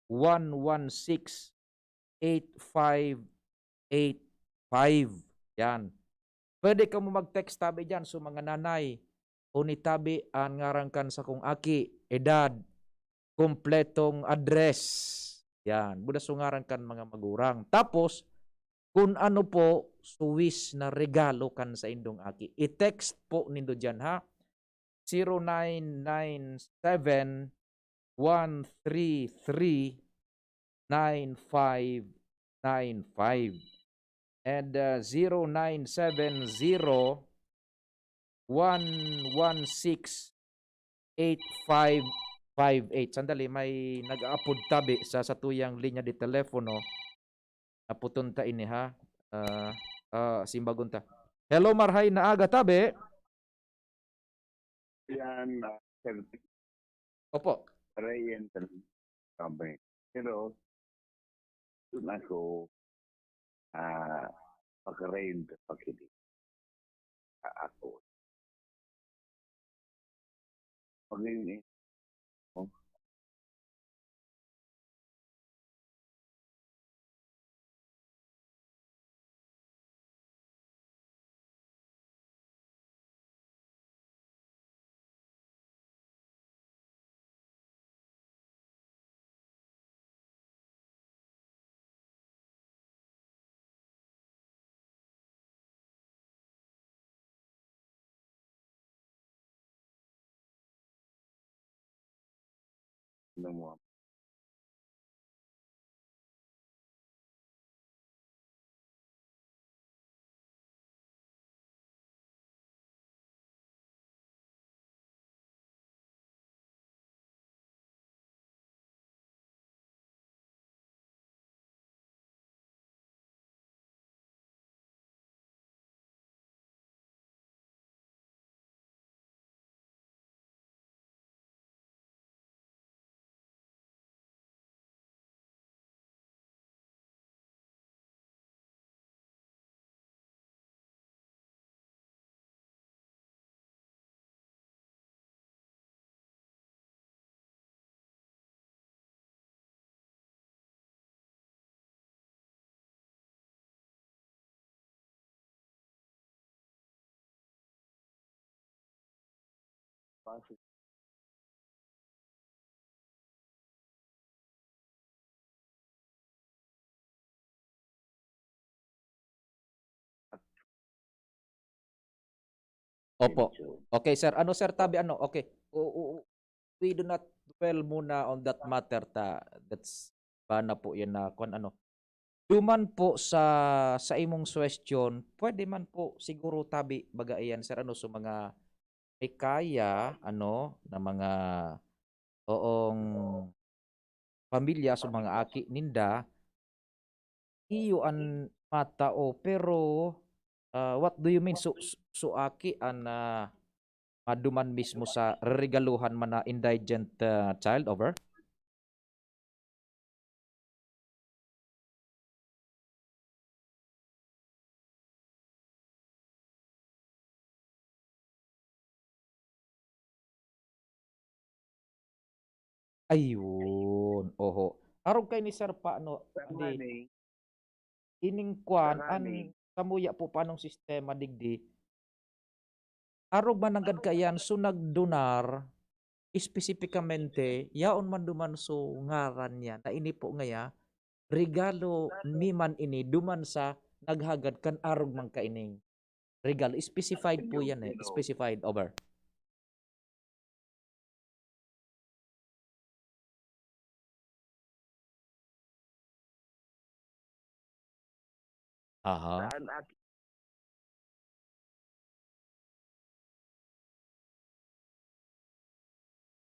116 8585 yan pwede ka mo mag-text tabi dyan so mga nanay unitabi ang ngarangkan sa kung aki edad kompletong address yan buda so ngarangkan mga magurang tapos kung ano po suwis na regalo kan sa indong aki i-text po nindo dyan 0997 133 9595 and 0970 116 8558 sandali may nag-upload tabi sa satuyang linya di telepono naputunta ini simbagunta hello marhay na aga tabi yan opo Ryan kami pero doon ako pag-rain pag-hindi ako pag-ini mo Pasok. Opo. Okay, sir. Ano, sir, tabi, ano? Okay. We do not dwell muna on that matter. That's ba na po yan na kung ano. Duman po sa imong question, pwede man po siguro tabi baga iyan, sir, ano, so mga may kaya, ano, na mga oong pamilya sa mga aki ninda, iyo an matao, pero what do you mean? So aki an maduman mismo sa regaluhan man na indigent child over? Ayun, oho. Arog kay ni sir paano di ining kwan an kamuya po panong sistema digdi. Arog man agad kayan so nagdonar espesipikamente yaon man duman so ngaran niya na ini po ngaya regalo ni man ini duman sa naghagad kan arog man kaining regalo specified po yan specified over. Aha.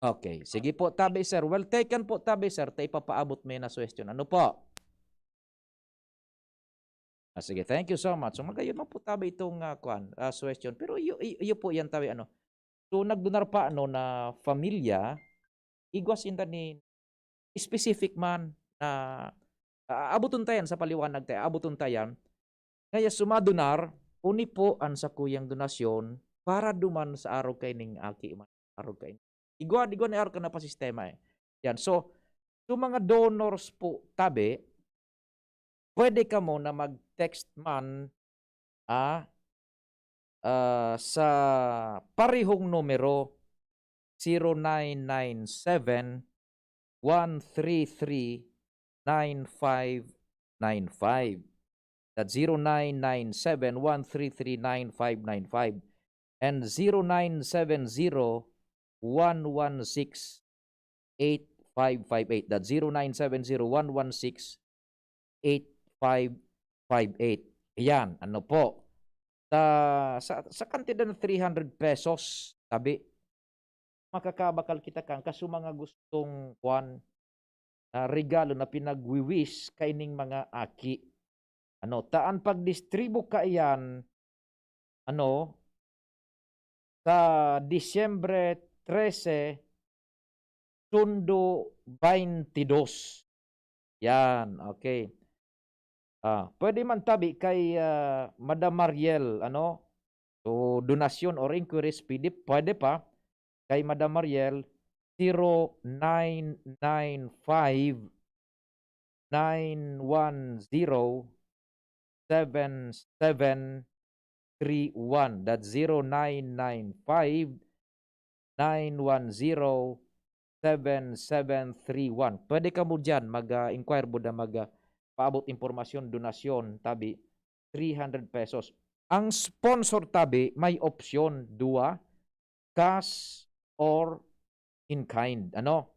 Okay, sige po tabi sir. Well taken po tabi sir. Tay papaabot mo na question. Ano po? Sige, thank you so much. So magayon mo po tabi itong question. Pero iyo po yan tabi ano. So nagdunar pa ano na familia igwas inda ni specific man na abuton tayan sa paliwanag tayo. Abuton tayan. Kaya sumadunar uni po an sa kuyang donasyon para duman sa araw kay ning aki man araw kay igwa ni araw ka na pa sistema yan so mga donors po tabi pwede ka mo na mag-text man sa parihong numero 0997 133 9595. That's 0997-133-9595 and 0970-116-8558. That's 0970-116-8558. Ayan, ano po. Sa kantidad ng 300 pesos, tabi, makakabakal kita kang kaso mga gustong regalo na pinagwiwish kaining mga aki. Ano, taan pagdistribu ka iyan, ano, sa Disyembre 13, sundo 22. Yan, okay. Pwede man tabi kay Madam Mariel, ano, so donasyon or inquiries, pwede pa, kay Madam Mariel, 0995 910 7731. That's 0995 910 7731. Pwede ka mo dyan mag-inquire mo na paabot informasyon, donasyon, tabi, 300 pesos. Ang sponsor tabi, may opsyon, dua, cash or in kind. Ano?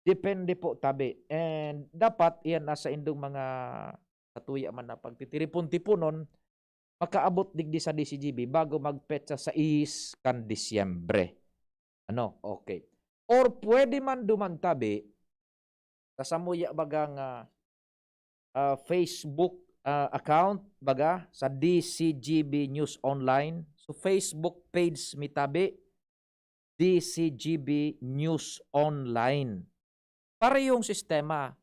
Depende po tabi. And dapat iyan nasa indong mga katuya man na pagtitiripon-tipunon, makaabot digdi sa DCGB bago magpetsa sa kan Disyembre. Ano? Okay. Or pwede man dumantabi sa samuya bagang Facebook account baga sa DCGB News Online. So Facebook page mitabi DCGB News Online. Para yung sistema,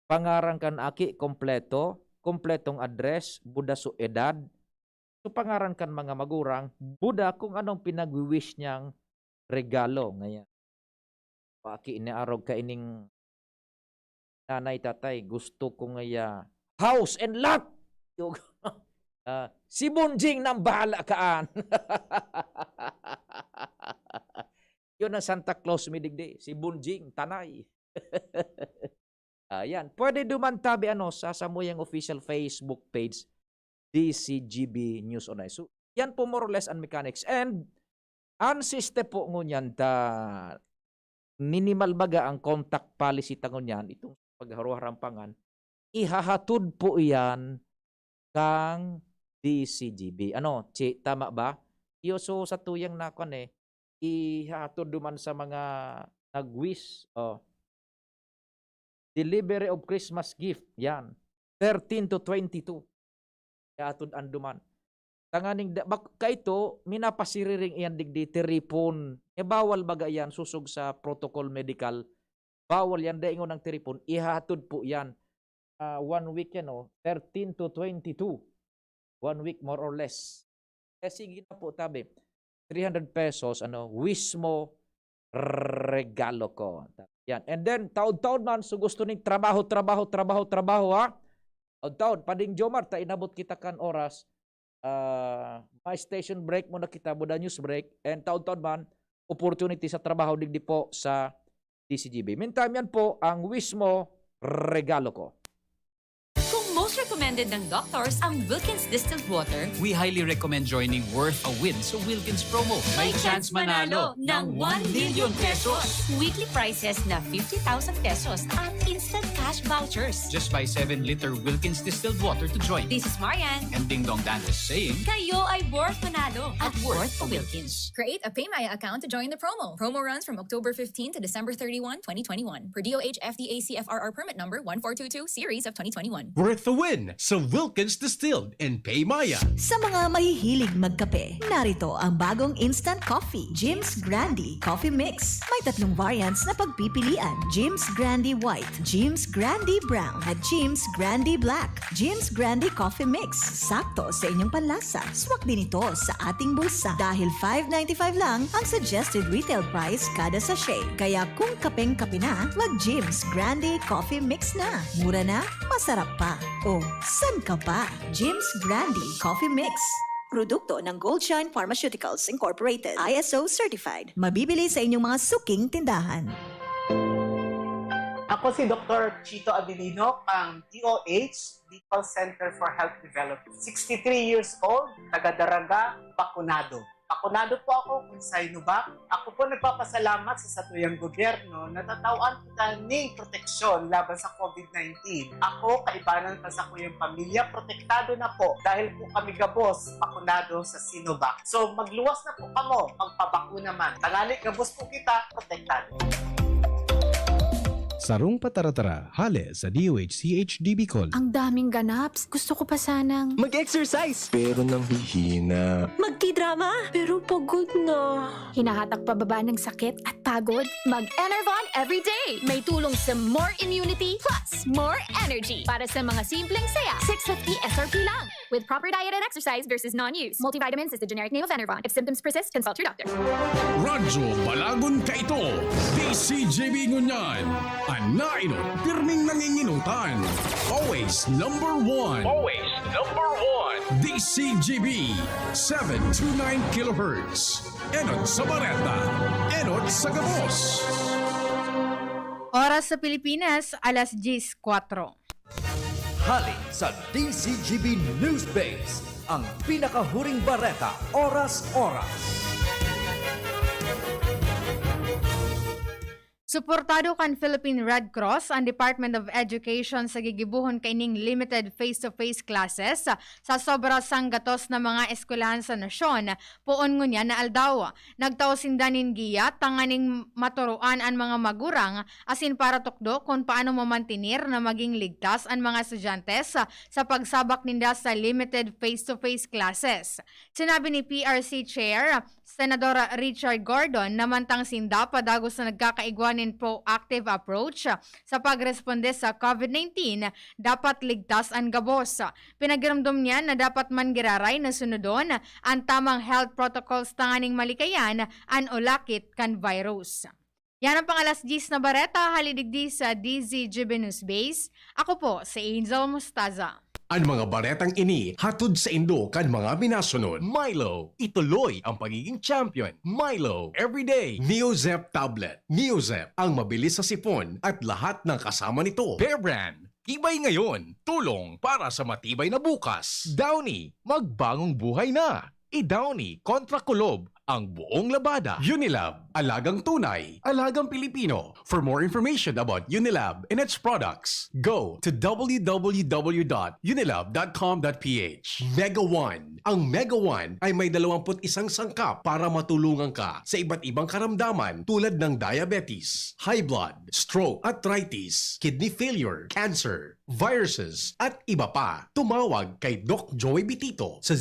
pangarang kan aki kompletong address, buda so edad. So pangaran kan mga magurang, buda kung anong pinagwiwish niyang regalo ngayon. Paki inaarog ka ining nanay tatay, gusto ko ngaya house and lot. Si Bunjing nang bahala kaan. Yun ang Santa Claus midigdi, si Bunjing Tanay. Ayan, pwede dumantabi sa samuyang official Facebook page DCGB News Online. So, yan po more or less ang mechanics. And ang siste po ngunyan da minimal baga ang contact policy tangon yan, itong pagharuharampangan, ihahatod po iyan kang DCGB. Tama ba? So sa tuyang nakon ihahatod duman sa mga nag-wish. Delivery of Christmas gift. Yan. 13 to 22. Ihahatod anduman. Tanganing kaito, minapasiriring iyan digdi tiripon. Bawal baga yan, susog sa protocol medical. Bawal yan, daingon ng tiripon. Ihahatod po yan. 1 week 13 to 22. 1 week more or less. Sige na po tabi. 300 pesos, wish mo, regalo ko. Yan. And then, taod-taod man, so gusto ning trabaho, ha? Taod-taod, pading Jomar, inabot kita kan oras. My station break muna kita, buda news break, and taon-taon man, opportunity sa trabaho digdi po sa DCGB. Meantime yan po, ang wish mo, regalo ko. Kung most recommended ng doctors ang Wilkins Distilled Water, we highly recommend joining Worth a Win sa Wilkins promo. may chance manalo ng 1 million pesos. Weekly prizes na 50,000 pesos at instant cash vouchers. Just buy 7-liter Wilkins Distilled Water to join. This is Marian. And Ding Dong Dan is saying, Kayo ay worth manalo at worth a Wilkins. Create a PayMaya account to join the promo. Promo runs from October 15 to December 31, 2021. Per DOH FDA CFRR permit number 1422 series of 2021. Worth the win sa Wilkins Distilled and Paymaya. Sa mga mahihilig magkape, narito ang bagong instant coffee, Jim's Grandi Coffee Mix. May 3 variants na pagpipilian, Jim's Grandi White, Jim's Grandi Brown, at Jim's Grandi Black. Jim's Grandi Coffee Mix, sakto sa inyong panlasa. Swak din ito sa ating bulsa dahil $5.95 lang ang suggested retail price kada sachet. Kaya kung kapeng-kape na, mag-Jim's Grandi Coffee Mix na. Mura na, masarap pa. O, san ka pa? Jim's Grandi Coffee Mix. Produkto ng Goldshine Pharmaceuticals Incorporated, ISO certified. Mabibili sa inyong mga suking tindahan. Ako si Dr. Chito Abilino, ang DOH, Bicol Center for Health Development. 63 years old, taga-Daraga, bakunado. Bakunado po ako kung Sinovac. Ako po nagpapasalamat sa satuyang gobyerno na tatawaan kita ng proteksyon laban sa COVID-19. Ako, kaibanan pa sa kuyang pamilya, protektado na po dahil po kami gabos, bakunado sa Sinovac. So magluwas na po kamo, magpabakuna man. Tangali, gabos po kita, protektado. Sarong Pataratara, hale sa DOH-CHD Bicol. Ang daming ganaps. Gusto ko pa sanang mag-exercise. Pero nang hihina. magti-drama. Pero pagod na. Hinahatak pababa ng sakit at pagod. Mag-Enervon everyday. May tulong sa more immunity plus more energy. Para sa mga simpleng saya, 650 SRP lang. With proper diet and exercise versus non-use. Multivitamins is the generic name of Enervon. If symptoms persist, consult your doctor. Radyo Balagon Kaito, DCGB Ngunyan, Anaino, pirming nanginginutan. Always number one. Always number one. DCGB, 729 kHz. Enot sa Bareta, Enot sa Gabos. Oras sa Pilipinas, alas 10:04. Hali sa DCGB News Base, ang pinakahuring bareta, oras-oras. Suportado kan Philippine Red Cross ang Department of Education sa gigibuhon kaining limited face-to-face classes sa sobra sang gatos na mga eskwelahan sa nasyon. Puon ngunya na aldaw. Nagtao sindanin giya tanganing maturuan ang mga magurang asin para tukdo kung paano mamantinir na maging ligtas ang mga estudyantes sa pagsabak ninda sa limited face-to-face classes. Sinabi ni PRC Chair Senador Richard Gordon namantang sinda padagos na nagkakaigwanin proactive approach sa pagresponde sa COVID-19, dapat ligtas ang gabos. Pinagiramdom niya na dapat man giraray na sunodon ang tamang health protocols tanganing malikayan ang ulakit kan virus. Yan ang pangalas 10 na bareta, halidigdi sa DZGB News Base. Ako po si Angel Mustaza. Ang mga baretang ini hatod sa Indo kan mga minasunod. Milo, ituloy ang pagiging champion. Milo, everyday. Neozep tablet. Neozep ang mabilis sa sipon at lahat ng kasama nito. Bear Brand, tibay ngayon, tulong para sa matibay na bukas. Downy, magbagong buhay na. I-Downy kontra kulob ang buong labada. Unilab, alagang tunay, alagang Pilipino. For more information about Unilab and its products, go to www.unilab.com.ph. Mega One. Ang Mega One ay may 21 sangkap para matulungan ka sa iba't ibang karamdaman tulad ng diabetes, high blood, stroke, arthritis, kidney failure, cancer, viruses, at iba pa. Tumawag kay Doc Joey Bitito sa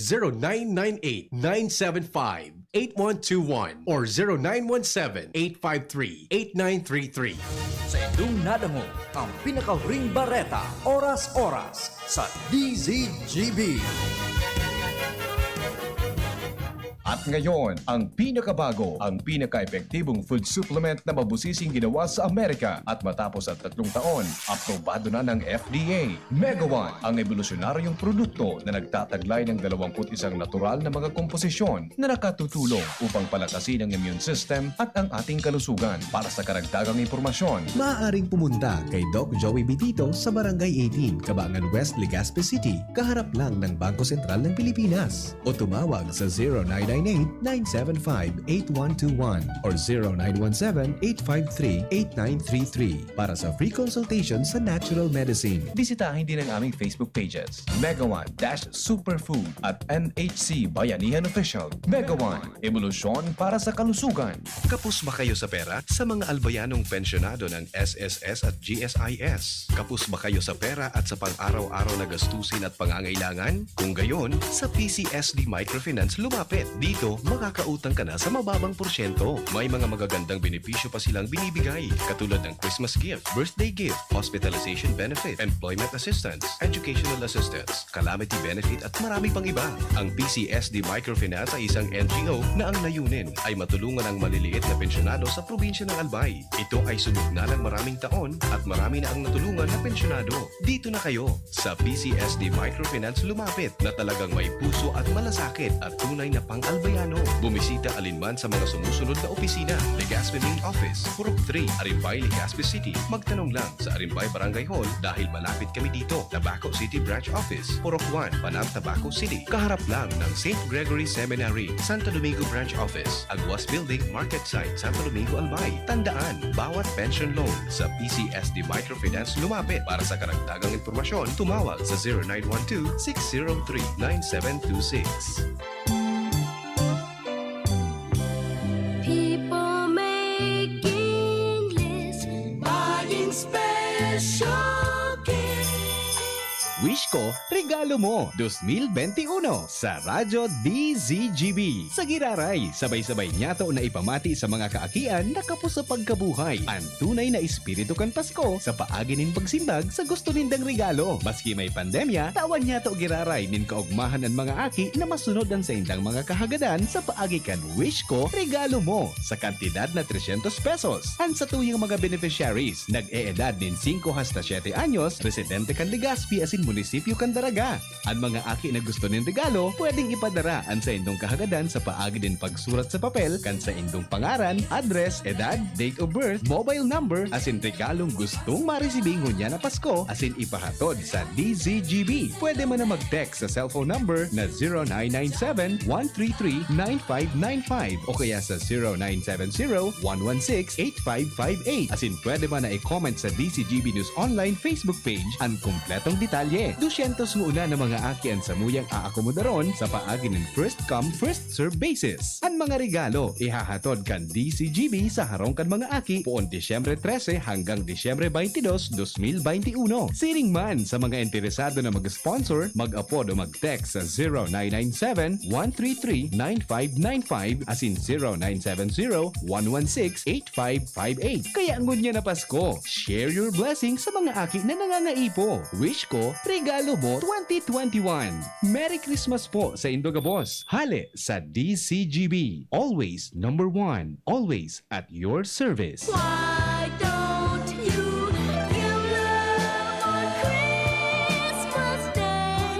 0998-975-8121 or 0917-853-8933. Sa inyong nadango, ang pinakahuring bareta, oras-oras sa DZGB. At ngayon, ang pinakabago, ang pinaka-epektibong food supplement na mabusising ginawa sa Amerika at matapos at 3 taon, aprobado na ng FDA. Mega One, ang evolusyonaryong produkto na nagtataglay ng 21 natural na mga komposisyon na nakatutulong upang palakasin ang immune system at ang ating kalusugan. Para sa karagdagang impormasyon, Maaaring pumunta kay Doc Joey Bitito sa Barangay 18, Cabangan West, Legazpi City, kaharap lang ng Bangko Sentral ng Pilipinas. O tumawag sa 0998-975-8121 or 0917-853-8933 para sa free consultation sa natural medicine. bisitahin din ang aming Facebook pages, Mega One Superfood at NHC Bayanihan Official. Mega One, evolusyon para sa kalusugan. Kapos ba kayo sa pera sa mga albayanong pensyonado ng SSS at GSIS? Kapos ba kayo sa pera at sa pang-araw-araw na gastusin at pangangailangan? Kung gayon, sa PCSD Microfinance lumapit. Dito, makakautang ka na sa mababang porsyento. May mga magagandang benepisyo pa silang binibigay, katulad ng Christmas gift, birthday gift, hospitalization benefit, employment assistance, educational assistance, calamity benefit at marami pang iba. Ang PCSD Microfinance ay isang NGO na ang layunin ay matulungan ang maliliit na pensyonado sa probinsya ng Albay. Ito ay subok na ng maraming taon at marami na ang natulungan na pensyonado. Dito na kayo sa PCSD Microfinance lumapit na talagang may puso at malasakit at tunay na pang-albayano. Bumisita alinman sa mga sumusunod na opisina. Legazpi Main Office, Purok 3, Arimbay, Legazpi City. Magtanong lang sa Arimbay Barangay Hall dahil malapit kami dito. Tabaco City Branch Office, Purok 1, Panam, Tabaco City. Kaharap lang ng St. Gregory Seminary, Santo Domingo Branch Office, Aguas Building, Market Site, Santo Domingo, Albay. Tandaan, bawat pension loan sa PCSD Microfinance lumapit. Para sa karagdagang impormasyon, tumawag sa 0912-603-9726. People making lists, buying special gifts. Wish ko, regalo mo 2021 sa Radyo DZGB. Sa Giraray, sabay-sabay nyato na ipamati sa mga kaakian na kapos sa pagkabuhay. Ang tunay na espiritu kan Pasko sa paagi nin pagsimbag sa gusto nindang regalo. Maski may pandemya, tawan nyato Giraray nin kaugmahan ang mga aki na masunod ang sa indang mga kahagadan sa paagi kan Wish ko, regalo mo sa kantidad na 300 pesos. Ang sa tuyang mga beneficiaries, nag-eedad nin 5 hasta 7 anyos, residente kan Legazpi asin munisipyo kan Daraga. Ang mga aki na gusto nin regalo, pwedeng ipadara ang sa indong kahagadan sa paagi din pagsurat sa papel kan sa indong pangaran, address, edad, date of birth, mobile number, asin regalong gustong maresibing ngunya na Pasko, asin ipahatod sa DZGB. Pwede man na mag-text sa cellphone number na 0997-133-9595 o kaya sa 0970-116-8558. Asin pwede man na i-comment sa DZGB News Online Facebook page ang kumpletong detalye. 200 una ng mga aki ang samuyang aakomodaron sa paagi ng first come, first serve basis. Ang mga regalo, ihahatod kan DCGB sa harong kan mga aki poon Disyembre 13 hanggang Disyembre 22, 2021. Siring man sa mga interesado na mag-sponsor, mag-upod o mag-text sa 0997-133-9595 asin 0970-116-8558. Kaya ngunya na Pasko, share your blessing sa mga aki na nangangaipo. Wish ko, regalo mo 2021. Merry Christmas po sa Indogabos. Hale sa DCGB. Always number 1. Always at your service. Why don't you give love on Christmas Day?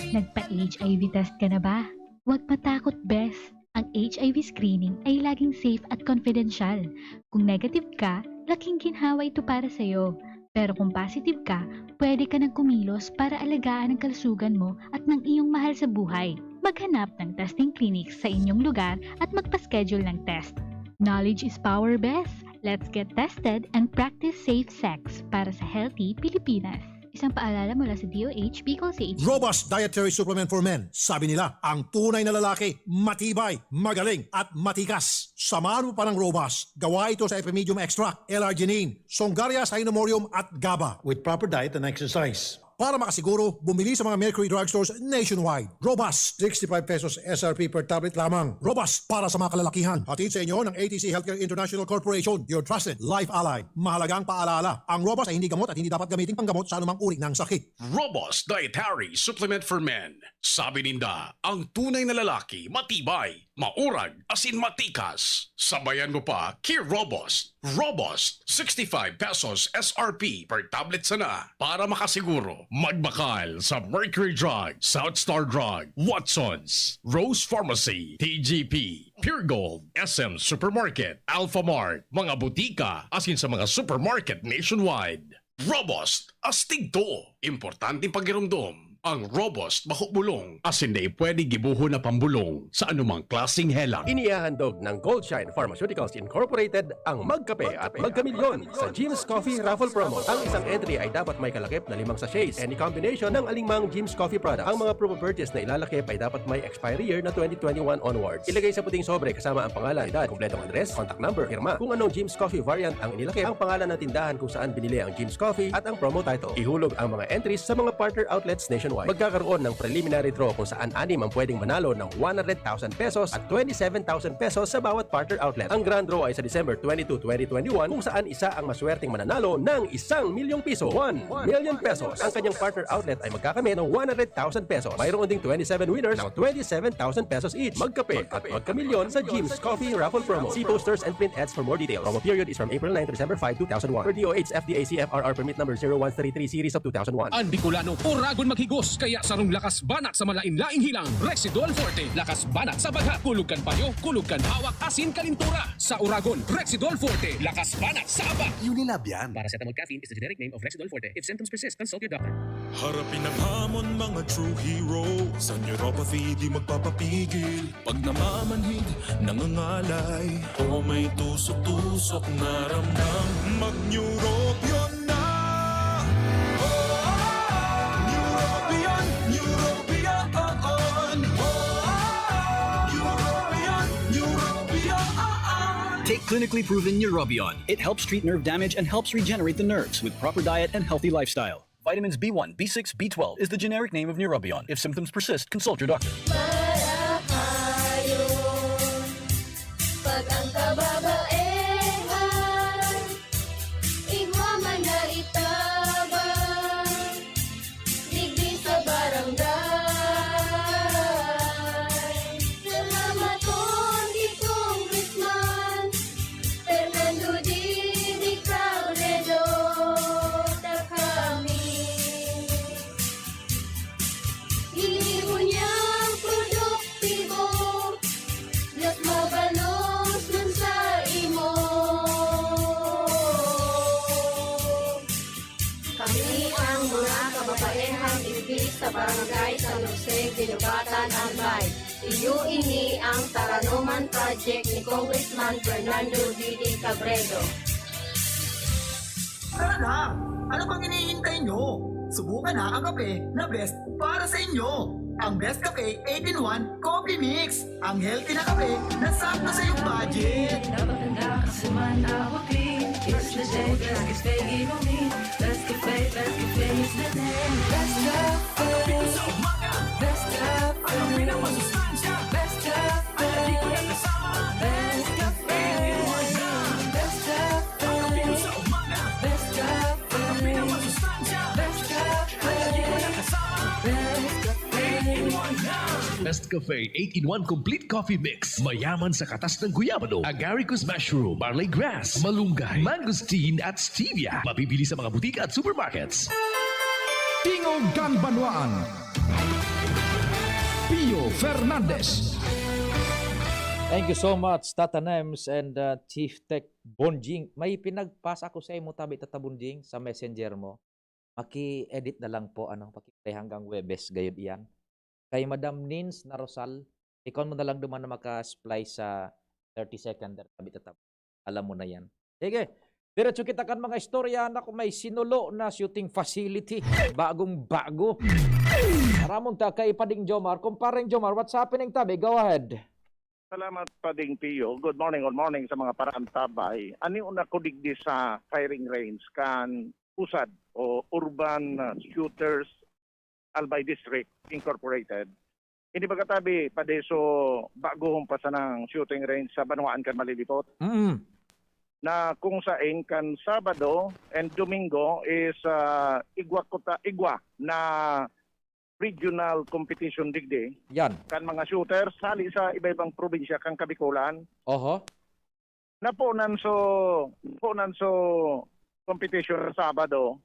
Nagpa-HIV test ka na ba? Huwag matakot, Bes. Ang HIV screening ay laging safe at confidential. Kung negative ka, laking ginhawa ito para sa'yo. Pero kung positive ka, pwede ka nang kumilos para alagaan ang kalusugan mo at ng iyong mahal sa buhay. Maghanap ng testing clinics sa inyong lugar at magpa-schedule ng test. Knowledge is power, Bes. Let's get tested and practice safe sex para sa healthy Pilipinas. Isang paalala mula sa DOH, Bicol CH. Robust Dietary Supplement for Men. Sabi nila, ang tunay na lalaki, matibay, magaling, at matikas. Samahan mo pa ng Robust. Gawa ito sa Epimedium Extract, L-arginine, Songaria Cynomorium at GABA. With proper diet and exercise. Para makasiguro, bumili sa mga Mercury Drugstores nationwide. Robust, 65 pesos SRP per tablet lamang. Robust para sa mga kalalakihan. Hatid sa inyo ng ATC Healthcare International Corporation, your trusted life ally. Mahalagang paalala, ang Robust ay hindi gamot at hindi dapat gamitin panggamot sa anumang uri ng sakit. Robust Dietary Supplement for Men. Sabi ninda, ang tunay na lalaki, matibay, maurag, asin matikas. Sabayan mo pa, Key Robust. Robust, 65 pesos SRP per tablet sana. Para makasiguro, magbakal sa Mercury Drug, South Star Drug, Watsons, Rose Pharmacy, TGP, Pure Gold, SM Supermarket, Alpha Mart, mga butika, asin sa mga supermarket nationwide. Robust, astig to. Importanteng pagirumdum. Ang Robust mahubulong asin na pwede gibuhon na pambulong sa anumang klaseng helang. Inihahandog ng Goldshine Pharmaceuticals Incorporated ang Magkape at Magkamilyon sa Jim's Coffee Raffle Promo. Ang isang entry ay dapat may kalakip na 5 sachets. Any combination ng alinmang Jim's Coffee products. Ang mga proof of purchase na ilalakip ay dapat may expiry year na 2021 onwards. Ilagay sa puting sobre kasama ang pangalan, edad, kumpletong address, contact number, firma. Kung anong Jim's Coffee variant ang inilakip, ang pangalan ng tindahan kung saan binili ang Jim's Coffee at ang promo title. Ihulog ang mga entries sa mga partner outlets nationwide. Magkakaroon ng preliminary draw kung saan 6 ang pwedeng manalo ng 100,000 pesos at 27,000 pesos sa bawat partner outlet. Ang grand draw ay sa December 22, 2021 kung saan isa ang maswerteng mananalo ng 1 milyong piso. 1 million pesos. Ang kanyang partner outlet ay magkakamit ng 100,000 pesos. Mayroon ding 27 winners ng 27,000 pesos each. Magkape at magkamilyon sa Jim's Coffee Raffle Promo. See posters and print ads for more details. Promo period is from April 9 to December 5, 2001. For DOH FDA CFRR permit number 0133 series of 2001. Ang Bicolano, Oragon maghigos, kaya sarong lakas banat sa malain-laing hilang. Rexidol Forte, lakas banat sa bagha. Kulugkan payo, kulugkan hawak, asin kalintura. Sa Oragon, Rexidol Forte, lakas banat sa aba. Unilab yan. Paracetamol caffeine is the generic name of Rexidol Forte. If symptoms persist, consult your doctor. Harapin ang hamon, mga true hero. Sa neuropathy, di magpapapigil. Pag namamanhid, nangangalay, o may tusok-tusok na ramdam, mag-neurobion na. Take clinically proven Neurobion. It helps treat nerve damage and helps regenerate the nerves with proper diet and healthy lifestyle. Vitamins B1, B6, B12 is the generic name of Neurobion. If symptoms persist, consult your doctor. Pag ang kababaehan, igwaman na itabang, digdi sa barangay. Salamat po ni Congressman Fernando G. Cabredo na kami. Inibo niyang produktibo, Diyos mabalos nun sa imo. Kami ang mga kababaehang ibig sa barangay San Jose, Ginugatan, Albay. Iyo ini ang Taranuman Project ni Congressman Fernando D. Cabredo. Tara na! Ano bang hinihintay nyo? Subukan na ang kape na best para sa inyo. Ang Best Cafe 8-in-1 Coffee Mix. Ang healthy na kape na sakto sa iyong budget. It's the day, it's baby on me. Best Cafe is the name. Best Cafe, Best Cafe, ang pinamasustansya. Best Cafe, di ko na kasama. Best Cafe, Best Cafe, ang pinamasustansya. Best Cafe, ang pinamasustansya. Best Cafe, di ko na kasama. Best Cafe, Best Cafe 8-in-1 Complete Coffee Mix. Mayaman sa katas ng guyabano, agaricus mushroom, barley grass, malunggay, mangosteen at stevia. Mabibili sa mga butika at supermarkets. Tingog Ganbanwaan. Rio Fernandez. Thank you so much, Tata Nems and Chief Tech Bonjing. May pinagpasa ko sa imo tabi, Tata Bonjing, sa messenger mo. Maki-edit na lang po, pakiplay hanggang Webes, gayud iyan. Kay Madam Nins na Rosal, ikaw mo na lang duman na maka-splice sa 30-second tabi, Tata. Alam mo na yan. Sige, diretso kita kan mga istorya na kung may sinulo na shooting facility. Bagong-bago. Maramong ta kay Pading Jomar. Kumparing Jomar, what's happening tabi? Go ahead. Salamat Pading Pio. Good morning sa mga paraantabay. Ani una ko digdi sa firing range kan USAD o Urban Shooters Albay District Incorporated. Hindi ba katabi padeso bago humpasa ng shooting range sa Banwaan kan Malilipot? Na kung saan kan Sabado and Domingo is igwa na regional competition digdi. Yan. Kan mga shooters sali sa iba-ibang probinsya kang Kabikulan. Oho. Napunan so competition sa Sabado.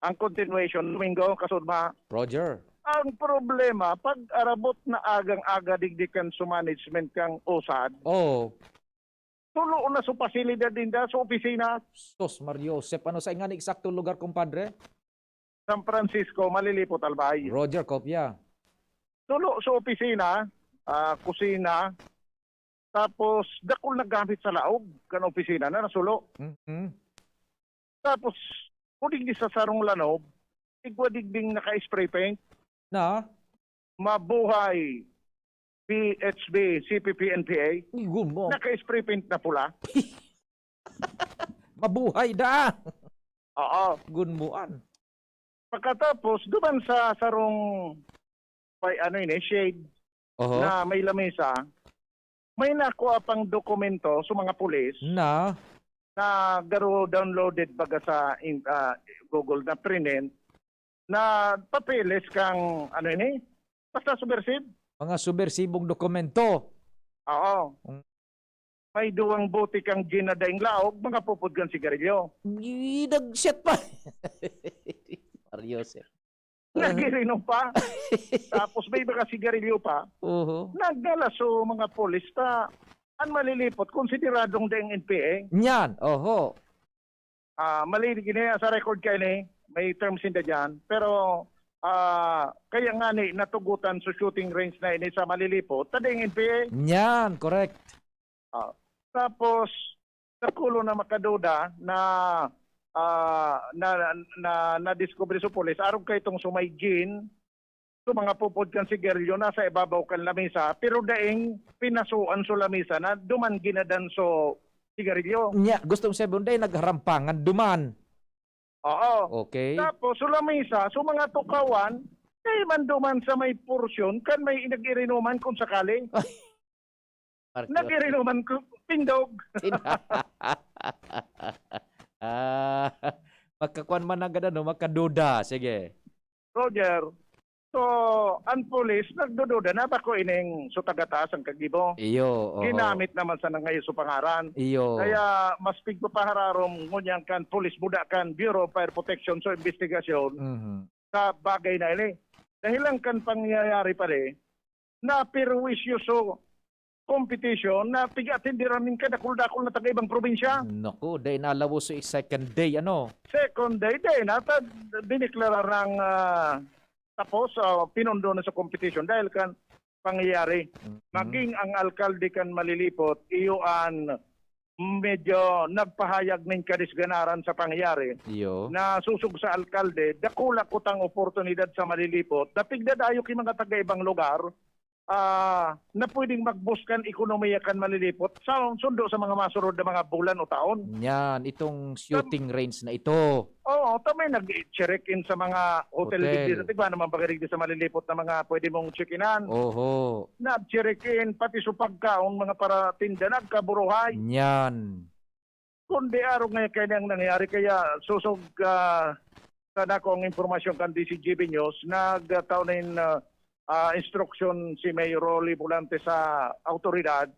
Ang continuation Domingo kasudma. Roger. Ang problema pag arabot na agang-aga digdi kan sa management kang USAD. Oh. Tulo na sa pasilidad din da sa opisina. Sos Mario Josep, ano sa ingani eksaktong lugar, kumpadre? San Francisco, Malilipot, Albay. Roger, kopya. Tulo sa opisina, kusina, tapos dakol na gamit sa laog kan opisina na nasulo. Tapos, kudig di sa sarong lanob, igwadigding naka-spray paint. Na? Mabuhay PHB, CPP, NPA. Mo. Naka-spray paint na pula. Mabuhay da! Oo. Gunmuan. Pagkatapos, duman sa sarong shade na may lamesa, may nakuha pang dokumento sa mga pulis na garo downloaded baga sa Google na printed na papeles kang basta subversive. Mga subversibong dokumento. Oo. May duwang buti kang ginadaing laog, mga pupudgan sigarilyo. Nag-set pa. Mario Josep. Nagirinom pa. Tapos may baka sigarilyo pa. Nagdala so mga polis ta ang malilipot, konsideradong daing NPA. Yan, oho. Mali gini sa record kayo ni, may terms in the dyan. Pero kaya nga ni natugutan sa shooting range na ini sa malilipot, tading NPA. Yan, correct. Tapos, nakulo na makaduda na na-discover sa polis, araw kayo itong sumay gin, so mga pupod kan sigarilyo nasa ibabaw kan lamisa, pero daing pinasuan so lamisa na duman ginadan so sigarilyo. Nya, gusto mong sabihin day nagharampangan duman. Oo. Okay. Tapos so lamisa, so mga tukawan, kay man duman sa may porsyon, kan may inag-irinuman kung sakali. Nag-irinuman ko, pindog. Magkakuan man agad magkaduda. Sige. Roger. So, ang police, nagdududa na ba ko ining sutagatas ang kagibo? Iyo. Ginamit naman sa nangayo sa pangaran. Iyo. Kaya, mas pigpapahararom ngunyang kan police budakan Bureau of Fire Protection so investigasyon sa bagay na ini. Dahil lang kan pangyayari pa rin, na perwisyo so competition na pigatin di ramin ka dakul-dakul na taga-ibang probinsya. Naku, day nalawo sa second day, ano? Second day, diniklara ng tapos pinundo na sa competition dahil kan pangyayari. Maging ang alkalde kan malilipot, iyoan medyo nagpahayag ng kadisganaran sa pangyayari. Iyo. Na susug sa alkalde, dakula kutang oportunidad sa malilipot, napigdadayo ki mga taga-ibang lugar, na pwedeng magbuskan ekonomiya kan malilipot sa sundo sa mga masurod na mga bulan o taon. Yan, itong shooting range na ito. Oo, tamay nag-check-in sa mga hotel. Tigba naman pag-rig sa malilipot na mga pwede mong check-inan. Oho. Nag-check-in, pati sa pagkaon, mga para tinda, nagkaburuhay. Yan. Kundi araw ngayon kanyang nangyari, kaya susog sa nakong informasyon kan DCGB News, nagtaunin instruction si Mayor Rolly Bulante sa autoridad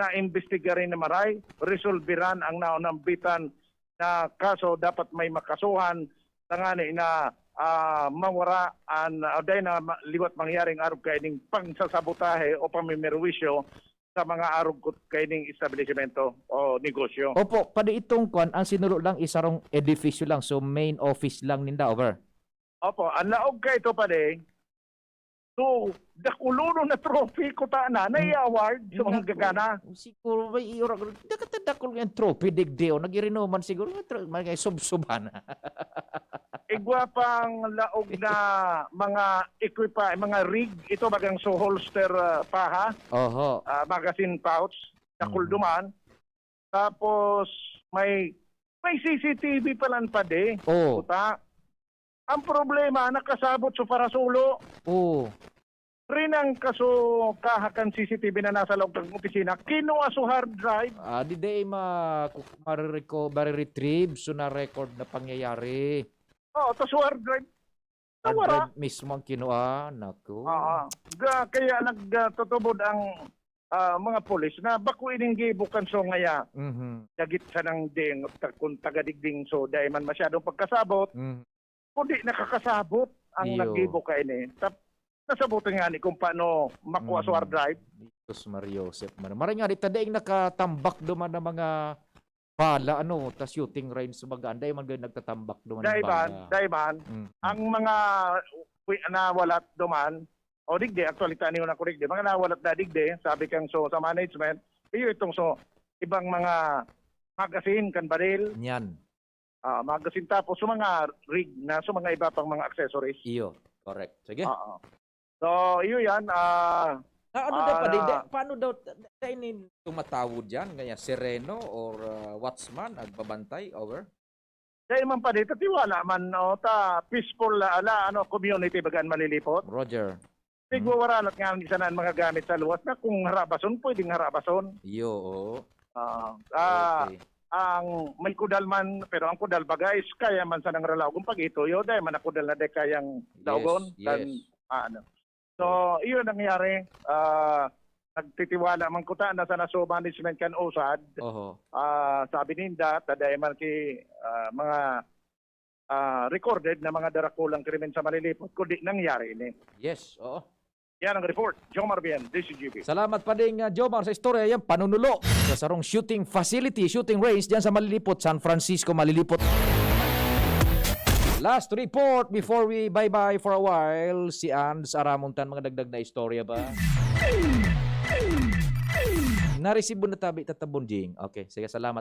na imbestigarin na maray, resolveran ang naunambitan na kaso, dapat may makasuhan tangani na mawara day na liwat mangyaring arog kaining pangsasabotahe o pamimerwisyo sa mga arog kaining establishmento o negosyo. Opo, pwede itong kwan, ang sinulo lang isarong edifisyo lang, so main office lang ninda, over. Opo, ang laog ka ito pa de, so, dakulo na trophy ko ta na award so ang gagana. Siguro may iura ko. Dakatadakol yung trophy digdeo. Nag-irinuman siguro. May sub-suban. Igwa pang laog na mga mga rig. Ito bagang so holster paha. Oho. Magazine pouch. Dakulduman. Tapos may CCTV palan pa de. Oh. Puta. Ang problema, nakasabot sa parasulo. Oo. Rin ang kaso kahakan CCTV na nasa loob ng opisina, kinuha sa hard drive. Di day ma-retrieve so na record na pangyayari. Oo, ito sa hard drive. Hard Nawara. drive mismo ang kinuha. Naku. Kaya nagtutubod ang mga polis na bako ininggibukan so ngaya. Dagit sa nang ding kung tagadigding so dahil man masyadong pagkasabot. Kundi nakakasabot ang naggibo ka ini. Nasabutin nga ni kung paano makuha sa hard drive. Diyos Mario Joseph. Maring nga dito daing nakatambak duman ng mga bala, shooting range sa mga anday man ganyan nagtatambak duman ng bala. Daiman, ang mga nawalat duman, o digde, aktualita niyo na ko digde, mga nawalat na digde, sabi kang so sa management, iyo itong so ibang mga magazine kan baril. Yan. Magazine tapos sa mga rig na sa mga iba pang mga accessories. Iyo, correct. Sige. So, iyo yan. Paano daw ini tumatawod dyan? Ganyan, sereno or watchman, nagbabantay, over? Kaya man pa dito, tiwala man, peaceful, community bagaan malilipot. Roger. Tigwawaralat nga isa na ang mga gamit sa luwas na kung harabason, pwedeng harabason. Iyo, oo. Okay. Ang may kudal man, pero ang kudal bagay kaya man sa nang ralaw kung pag ito yo dahil man kudal na de kayang daugon dan so iyon nangyari nagtitiwala man kuta na sa naso management kan usad. Sabi ninda taday man ki mga recorded na mga darakulang krimen sa malilipot kundi nangyari ini. Yes, oo. Yan ang report. Jomar Bien, DCGP. Salamat pa din, Jomar, sa istorya. Yan, panunulo sa sarong shooting facility, shooting range dyan sa Malilipot, San Francisco, Malilipot. Last report before we bye-bye for a while. Si Ands Aramontan, mga dagdag na istorya ba? Naresibo na tabi, tatabon, Jing. Okay, sige, salamat.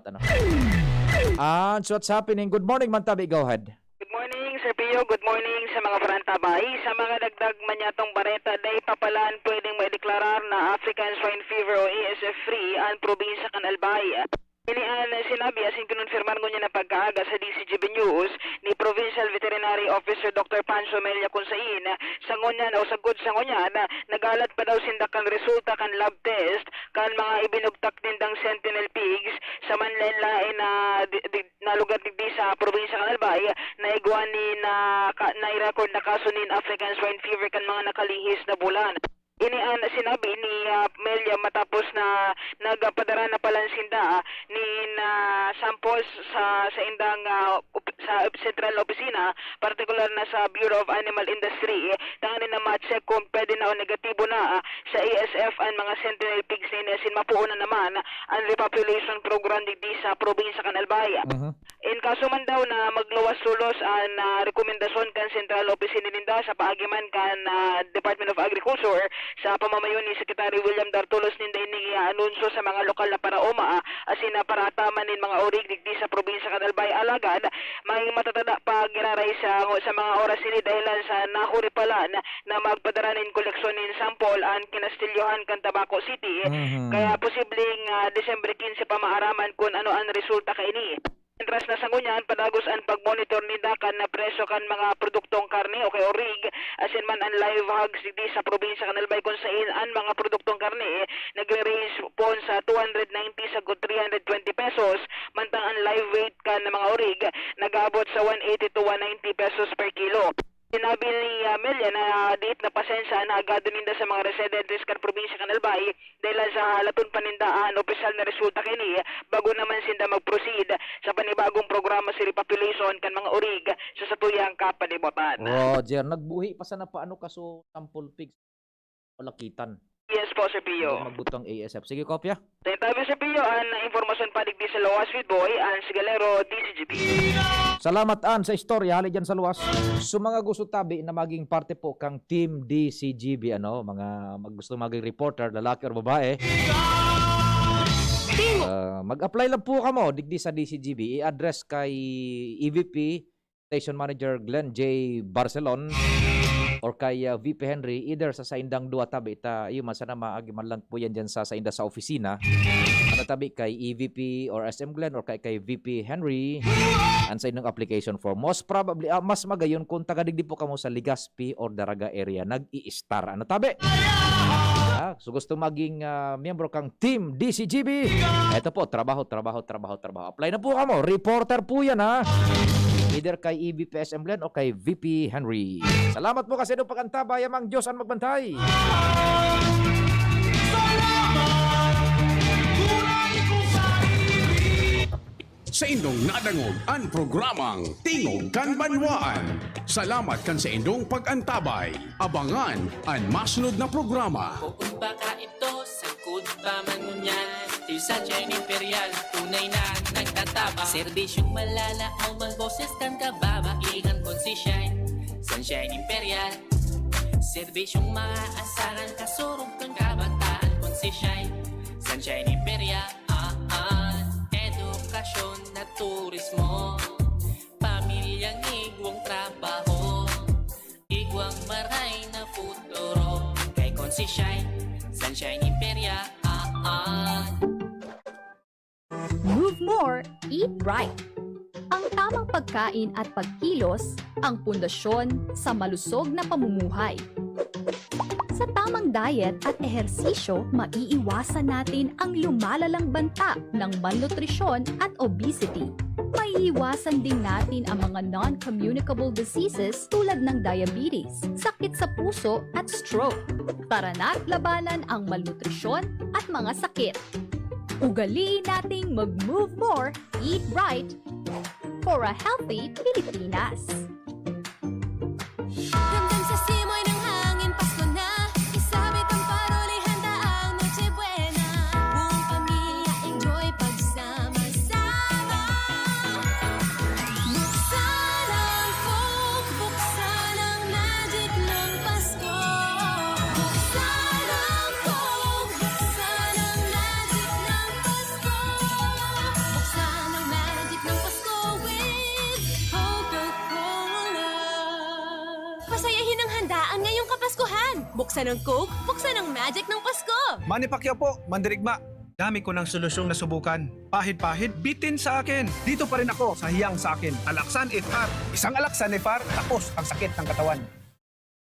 Ands, what's happening? Good morning, Mantabi. Go ahead. Good morning, Sir Pio. Good morning sa mga parantabay. Sa mga dagdag manyatong bareta, day papalaan pwedeng maideklarar na African Swine Fever o ASF-free ang probinsya kan Albay. Inian sinabi asin kinonfirmar niya na pagkaaga sa DCGB News ni Provincial Veterinary Officer Dr. Pancho Melia Kunsain sa ngunyan o sa good sa ngunyan nagalat pa daw sinda kan resulta kan lab test kan mga ibinugtak nindang sentinel pigs sa manlain na lugar digdi sa probinsya kan Albay na igwan ni na i-record na kaso nin African Swine Fever kan mga nakalihis na bulan. Inian sinabi ni Melia matapos na nagpadara na palansinda ni samples sa indang sa central opisina, partikular na sa Bureau of Animal Industry, tanganin na ma-check kung pwede na o negatibo na sa ASF ang mga sentinel pigs ni sin mapuunan naman ang repopulation program di sa probinsya kan Albay. In kaso man daw na magluwas-lulos ang rekomendasyon kan central opisina ninda sa paagiman kan Department of Agriculture sa pamamayon ni Secretary William Dartulos ninda ini anunsyo sa mga lokal na paraoma asin na parataman nin mga orig digdi sa probinsya kan Albay alagad may matatada pa giraray sa mga oras ini dahilan sa nahuri pala na magpadara nin koleksyon nin sample ang kinastilyohan kan Tabaco City kaya posibleng December 15 pa maaraman kung ano ang resulta kay ini. Entras na sa ngunyan, padagos ang pag-monitor nila kan na presyo kan mga produktong karne o kay orig, asin man ang live hogs di sa probinsya kan Albay kung saan ang mga produktong karne nagre-range po sa 290 sa 320 pesos, mantang ang live weight kan na mga orig nag-abot sa 180 to 190 pesos per kilo. Sinabi ni Amelia na diit na pasensya na agad ninda sa mga residentes kan probinsya kan Albay dahil sa halatun panindaan opisyal na resulta kini bago naman sinda mag-proceed sa panibagong programa si repopulation kan mga orig sa satuyang kapalibutan. Roger, nagbuhi pa sana paano kaso sample pigs walakitan. Yes po, Sir Pio. Magbutang ASF. Sige, kopya. Tayo Sir Pio, ang informasyon pa digdi sa Lawas with Boy, ang Sigalero, DCGP. Salamat an sa istorya hali dyan sa luwas. So mga gusto tabi na maging parte po kang Team DCGB, mga gusto maging reporter, lalaki or babae. Mag-apply lang po kamo digdi sa DCGB. I-address kay EVP Station Manager Glenn J. Barcelon or kay VP Henry, either sa saindang dua tabi yung masana maagiman lang po yan dyan sa sainda sa opisina. Tabi kay EVP or SM Glenn or kay VP Henry ang sa inyong application form. Most probably, mas magayon kung tagadigdi po kamo sa Legazpi or Daraga area, nag-i-star. Tabi? So gusto maging miyembro kang Team DCGB, eto po, trabaho. Apply na po kamo. Reporter po yan, ha? Either kay EVP SM Glenn o kay VP Henry. Salamat po kasi nung pagkantabay, amang Diyos ang magbantay. Sa indong nadangog ang programang Tingog kan Banwaan. Salamat kan sa indong pag-antabay. Abangan ang masunod na programa. Kung baka ito, sangkod pa man ngunyan. Tayo sa China Imperial, tunay na nagtataba. Serbisyong malala ang mga boses kan kababa. Iingan kon si Shine, Sunshine Imperial. Serbisyong maaasahan, kasurong kang kabataan kon si Shine, Sunshine Imperial. Edukasyon na turismo, pamilyang igwang trabaho, igwang maray na futuro. Kay kon si Shine, Sunshine Imperial. Move more, eat right. Ang tamang pagkain at pagkilos ang pundasyon sa malusog na pamumuhay. Sa tamang diet at ehersisyo, maiiwasan natin ang lumalalang banta ng malnutrisyon at obesity. Maiiwasan din natin ang mga non-communicable diseases tulad ng diabetes, sakit sa puso at stroke. Tara na't labanan ang malnutrisyon at mga sakit. Ugaliin nating mag-move more, eat right, for a healthy Pilipinas. Ramdam sa simoy ng hangin, Pasko na. Isabit ang parol, ihanda ang Noche Buena. Buong pamilya, enjoy pagsama-sama. Buksan ang Coke, buksan ang magic ng Pasko. Buksan ang Coke, buksan ang magic ng Pasko. Buksan ang magic ng Pasko with Coca-Cola. Pasayahin ang handaan ngayong Kapaskuhan. Buksan ang Coke, buksan ang magic ng Pasko. Manny Pacquiao po, Mandirigma. Dami ko ng solusyong nasubukan. Pahid-pahid, bitin sa akin. Dito pa rin ako sa hiyang sa akin. Alaksan FR. Isang Alaksan FR, tapos ang sakit ng katawan.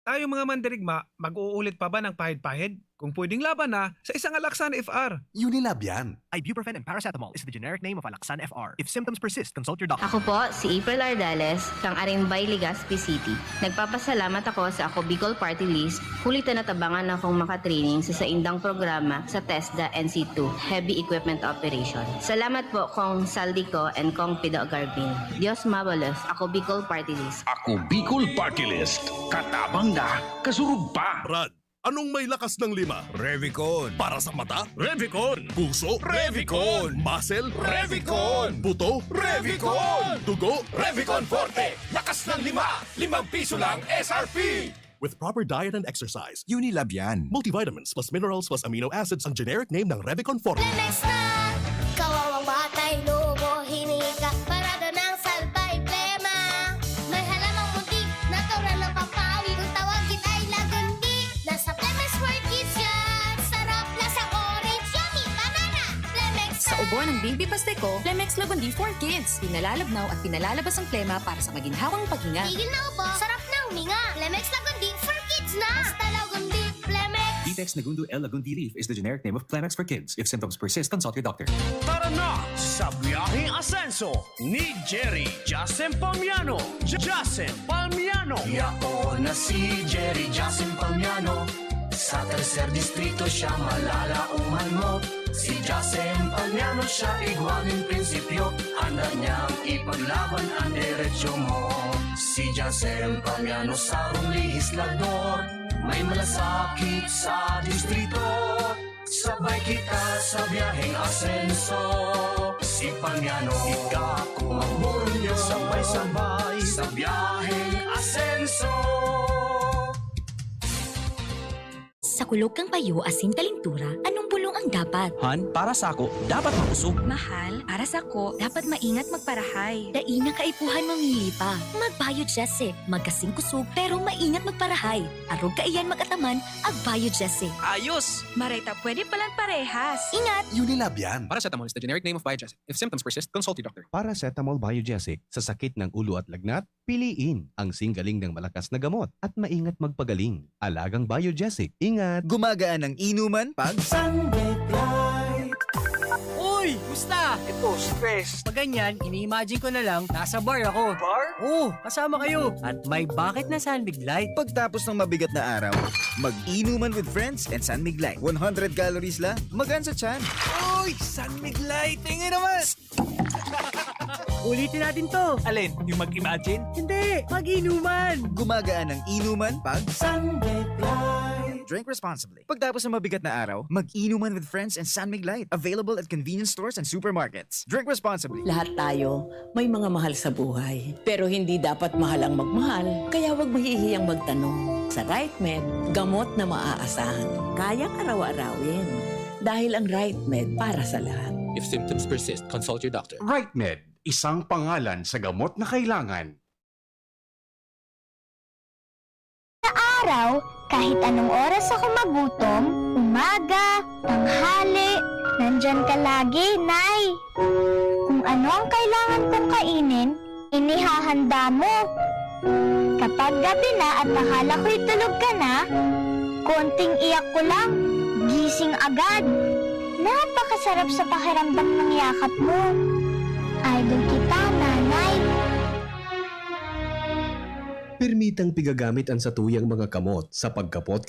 Tayo mga Mandirigma, mag-uulit pa ba ng pahid-pahid? Kung pwedeng laban na sa isang Alaksan FR. Unilab yan. Ibuprofen and paracetamol is the generic name of Alaksan FR. If symptoms persist, consult your doctor. Ako po, si April Ardales, kang Arimbay, Legazpi City. Nagpapasalamat ako sa Ako Bicol Party List, kulitan at tabangan akong makatraining sa saindang programa sa TESDA NC2, Heavy Equipment Operation. Salamat po kong Saldico and kong Pido Garbin. Dios mabalos, Ako Bicol Party List. Ako Bicol Party List. Katabang na, kasurug pa. Brad, anong may lakas ng 5? Revicon. Para sa mata? Revicon. Puso? Revicon. Muscle? Revicon. Buto? Revicon. Dugo? Revicon Forte. Lakas ng 5. 5 piso lang SRP. With proper diet and exercise, Unilab yan. Multivitamins plus minerals plus amino acids ang generic name ng Revicon Forte. Lemex na! Kawawang batay, lubo, hinika, parada ng salbay, plema. May halamang muntik, natural ng pampawi, kung tawagin ay lagundi. Nasa Lemex for Kids yan! Sarap na sa orange, yummy, banana! Lemex na! Sa ubo ng Baby Pasteco, Lemex Lagundi for Kids. Pinalalabnaw at pinalalabas ang plema para sa maginhawang paghinga. Tigil na upo, sarap ng huminga. Lemex Lagundi for Kids na! Basta Lagundi, Lemex! Vitex Nagundu L. Lagundi Leaf is the generic name of Plenax for kids. If symptoms persist, consult your doctor. Tara na sa biyaheng asenso ni Jerry Jacen Palmiano. Jacen Palmiano. Yako na si Jerry Jacen Palmiano. Sa tercer distrito siya malalauman mo. Si Jacen Palmiano siya igualing prinsipyo. Handa niyang ipaglaban ang diretsyo mo. Si Jacen Palmiano sa lehislador. May malasakit sa distrito. Sabay kita sa biyaheng asenso. Si Palmiano, ika kumamulyo. Sabay-sabay sa biyaheng asenso. Sa kulog kang payo, asin kalintura, anong bulong ang dapat? Han, para sa ako, dapat makusog. Mahal, para sa ko, dapat maingat magparahay. Daina kaipuhan mamili pa. Magbayod Jesse, magkasing kusog, pero maingat magparahay. Arog kaiyan magataman, agbayod Jesse. Ayos! Marita, pwede palang parehas. Ingat! Unilab yan. Paracetamol is the generic name of Biogesic. If symptoms persist, consult your doctor. Paracetamol Biogesic. Sa sakit ng ulo at lagnat, piliin ang singgaling ng malakas na gamot at maingat magpagaling. Alagang Biogesic. Ingat! Gumagaan ang inuman pag Sunlight. Uy! Musta? Ito, stress. Pag ganyan, ini-imagine ko na lang, nasa bar ako. Bar? Oo, kasama kayo. At may bucket na Sunmig Light. Pagtapos ng mabigat na araw, mag-inuman with friends and Sunmig Light. 100 calories lang, magaan sa tiyan. Uy! Sunmig Light! Tingin naman! Ulitin natin to. Alin? Yung mag-imagine? Hindi! Mag-inuman! Gumagaan ang inuman pag Sunlight. drink responsibly. Pagtapos ng mabigat na araw, mag-inuman with friends and Sunmig Light. Available at convenience stores and supermarkets. Drink responsibly. Lahat tayo may mga mahal sa buhay. Pero hindi dapat mahal ang magmahal. Kaya huwag mahihiyang magtanong. Sa RightMed, gamot na maaasahan. Kayang araw-arawin. Dahil ang RightMed para sa lahat. If symptoms persist, consult your doctor. RightMed, isang pangalan sa gamot na kailangan. Araw, kahit anong oras ako magutom, umaga, tanghali, nandyan ka lagi, Nay. Kung ano ang kailangan kong kainin, inihahanda mo. Kapag gabi na at akala ko'y tulog ka na, konting iyak ko lang, gising agad. Napakasarap sa pakiramdam ng yakap mo. Idol kita, Nanay. Permitang pigagamit ang satuyang mga kamot sa pagkapot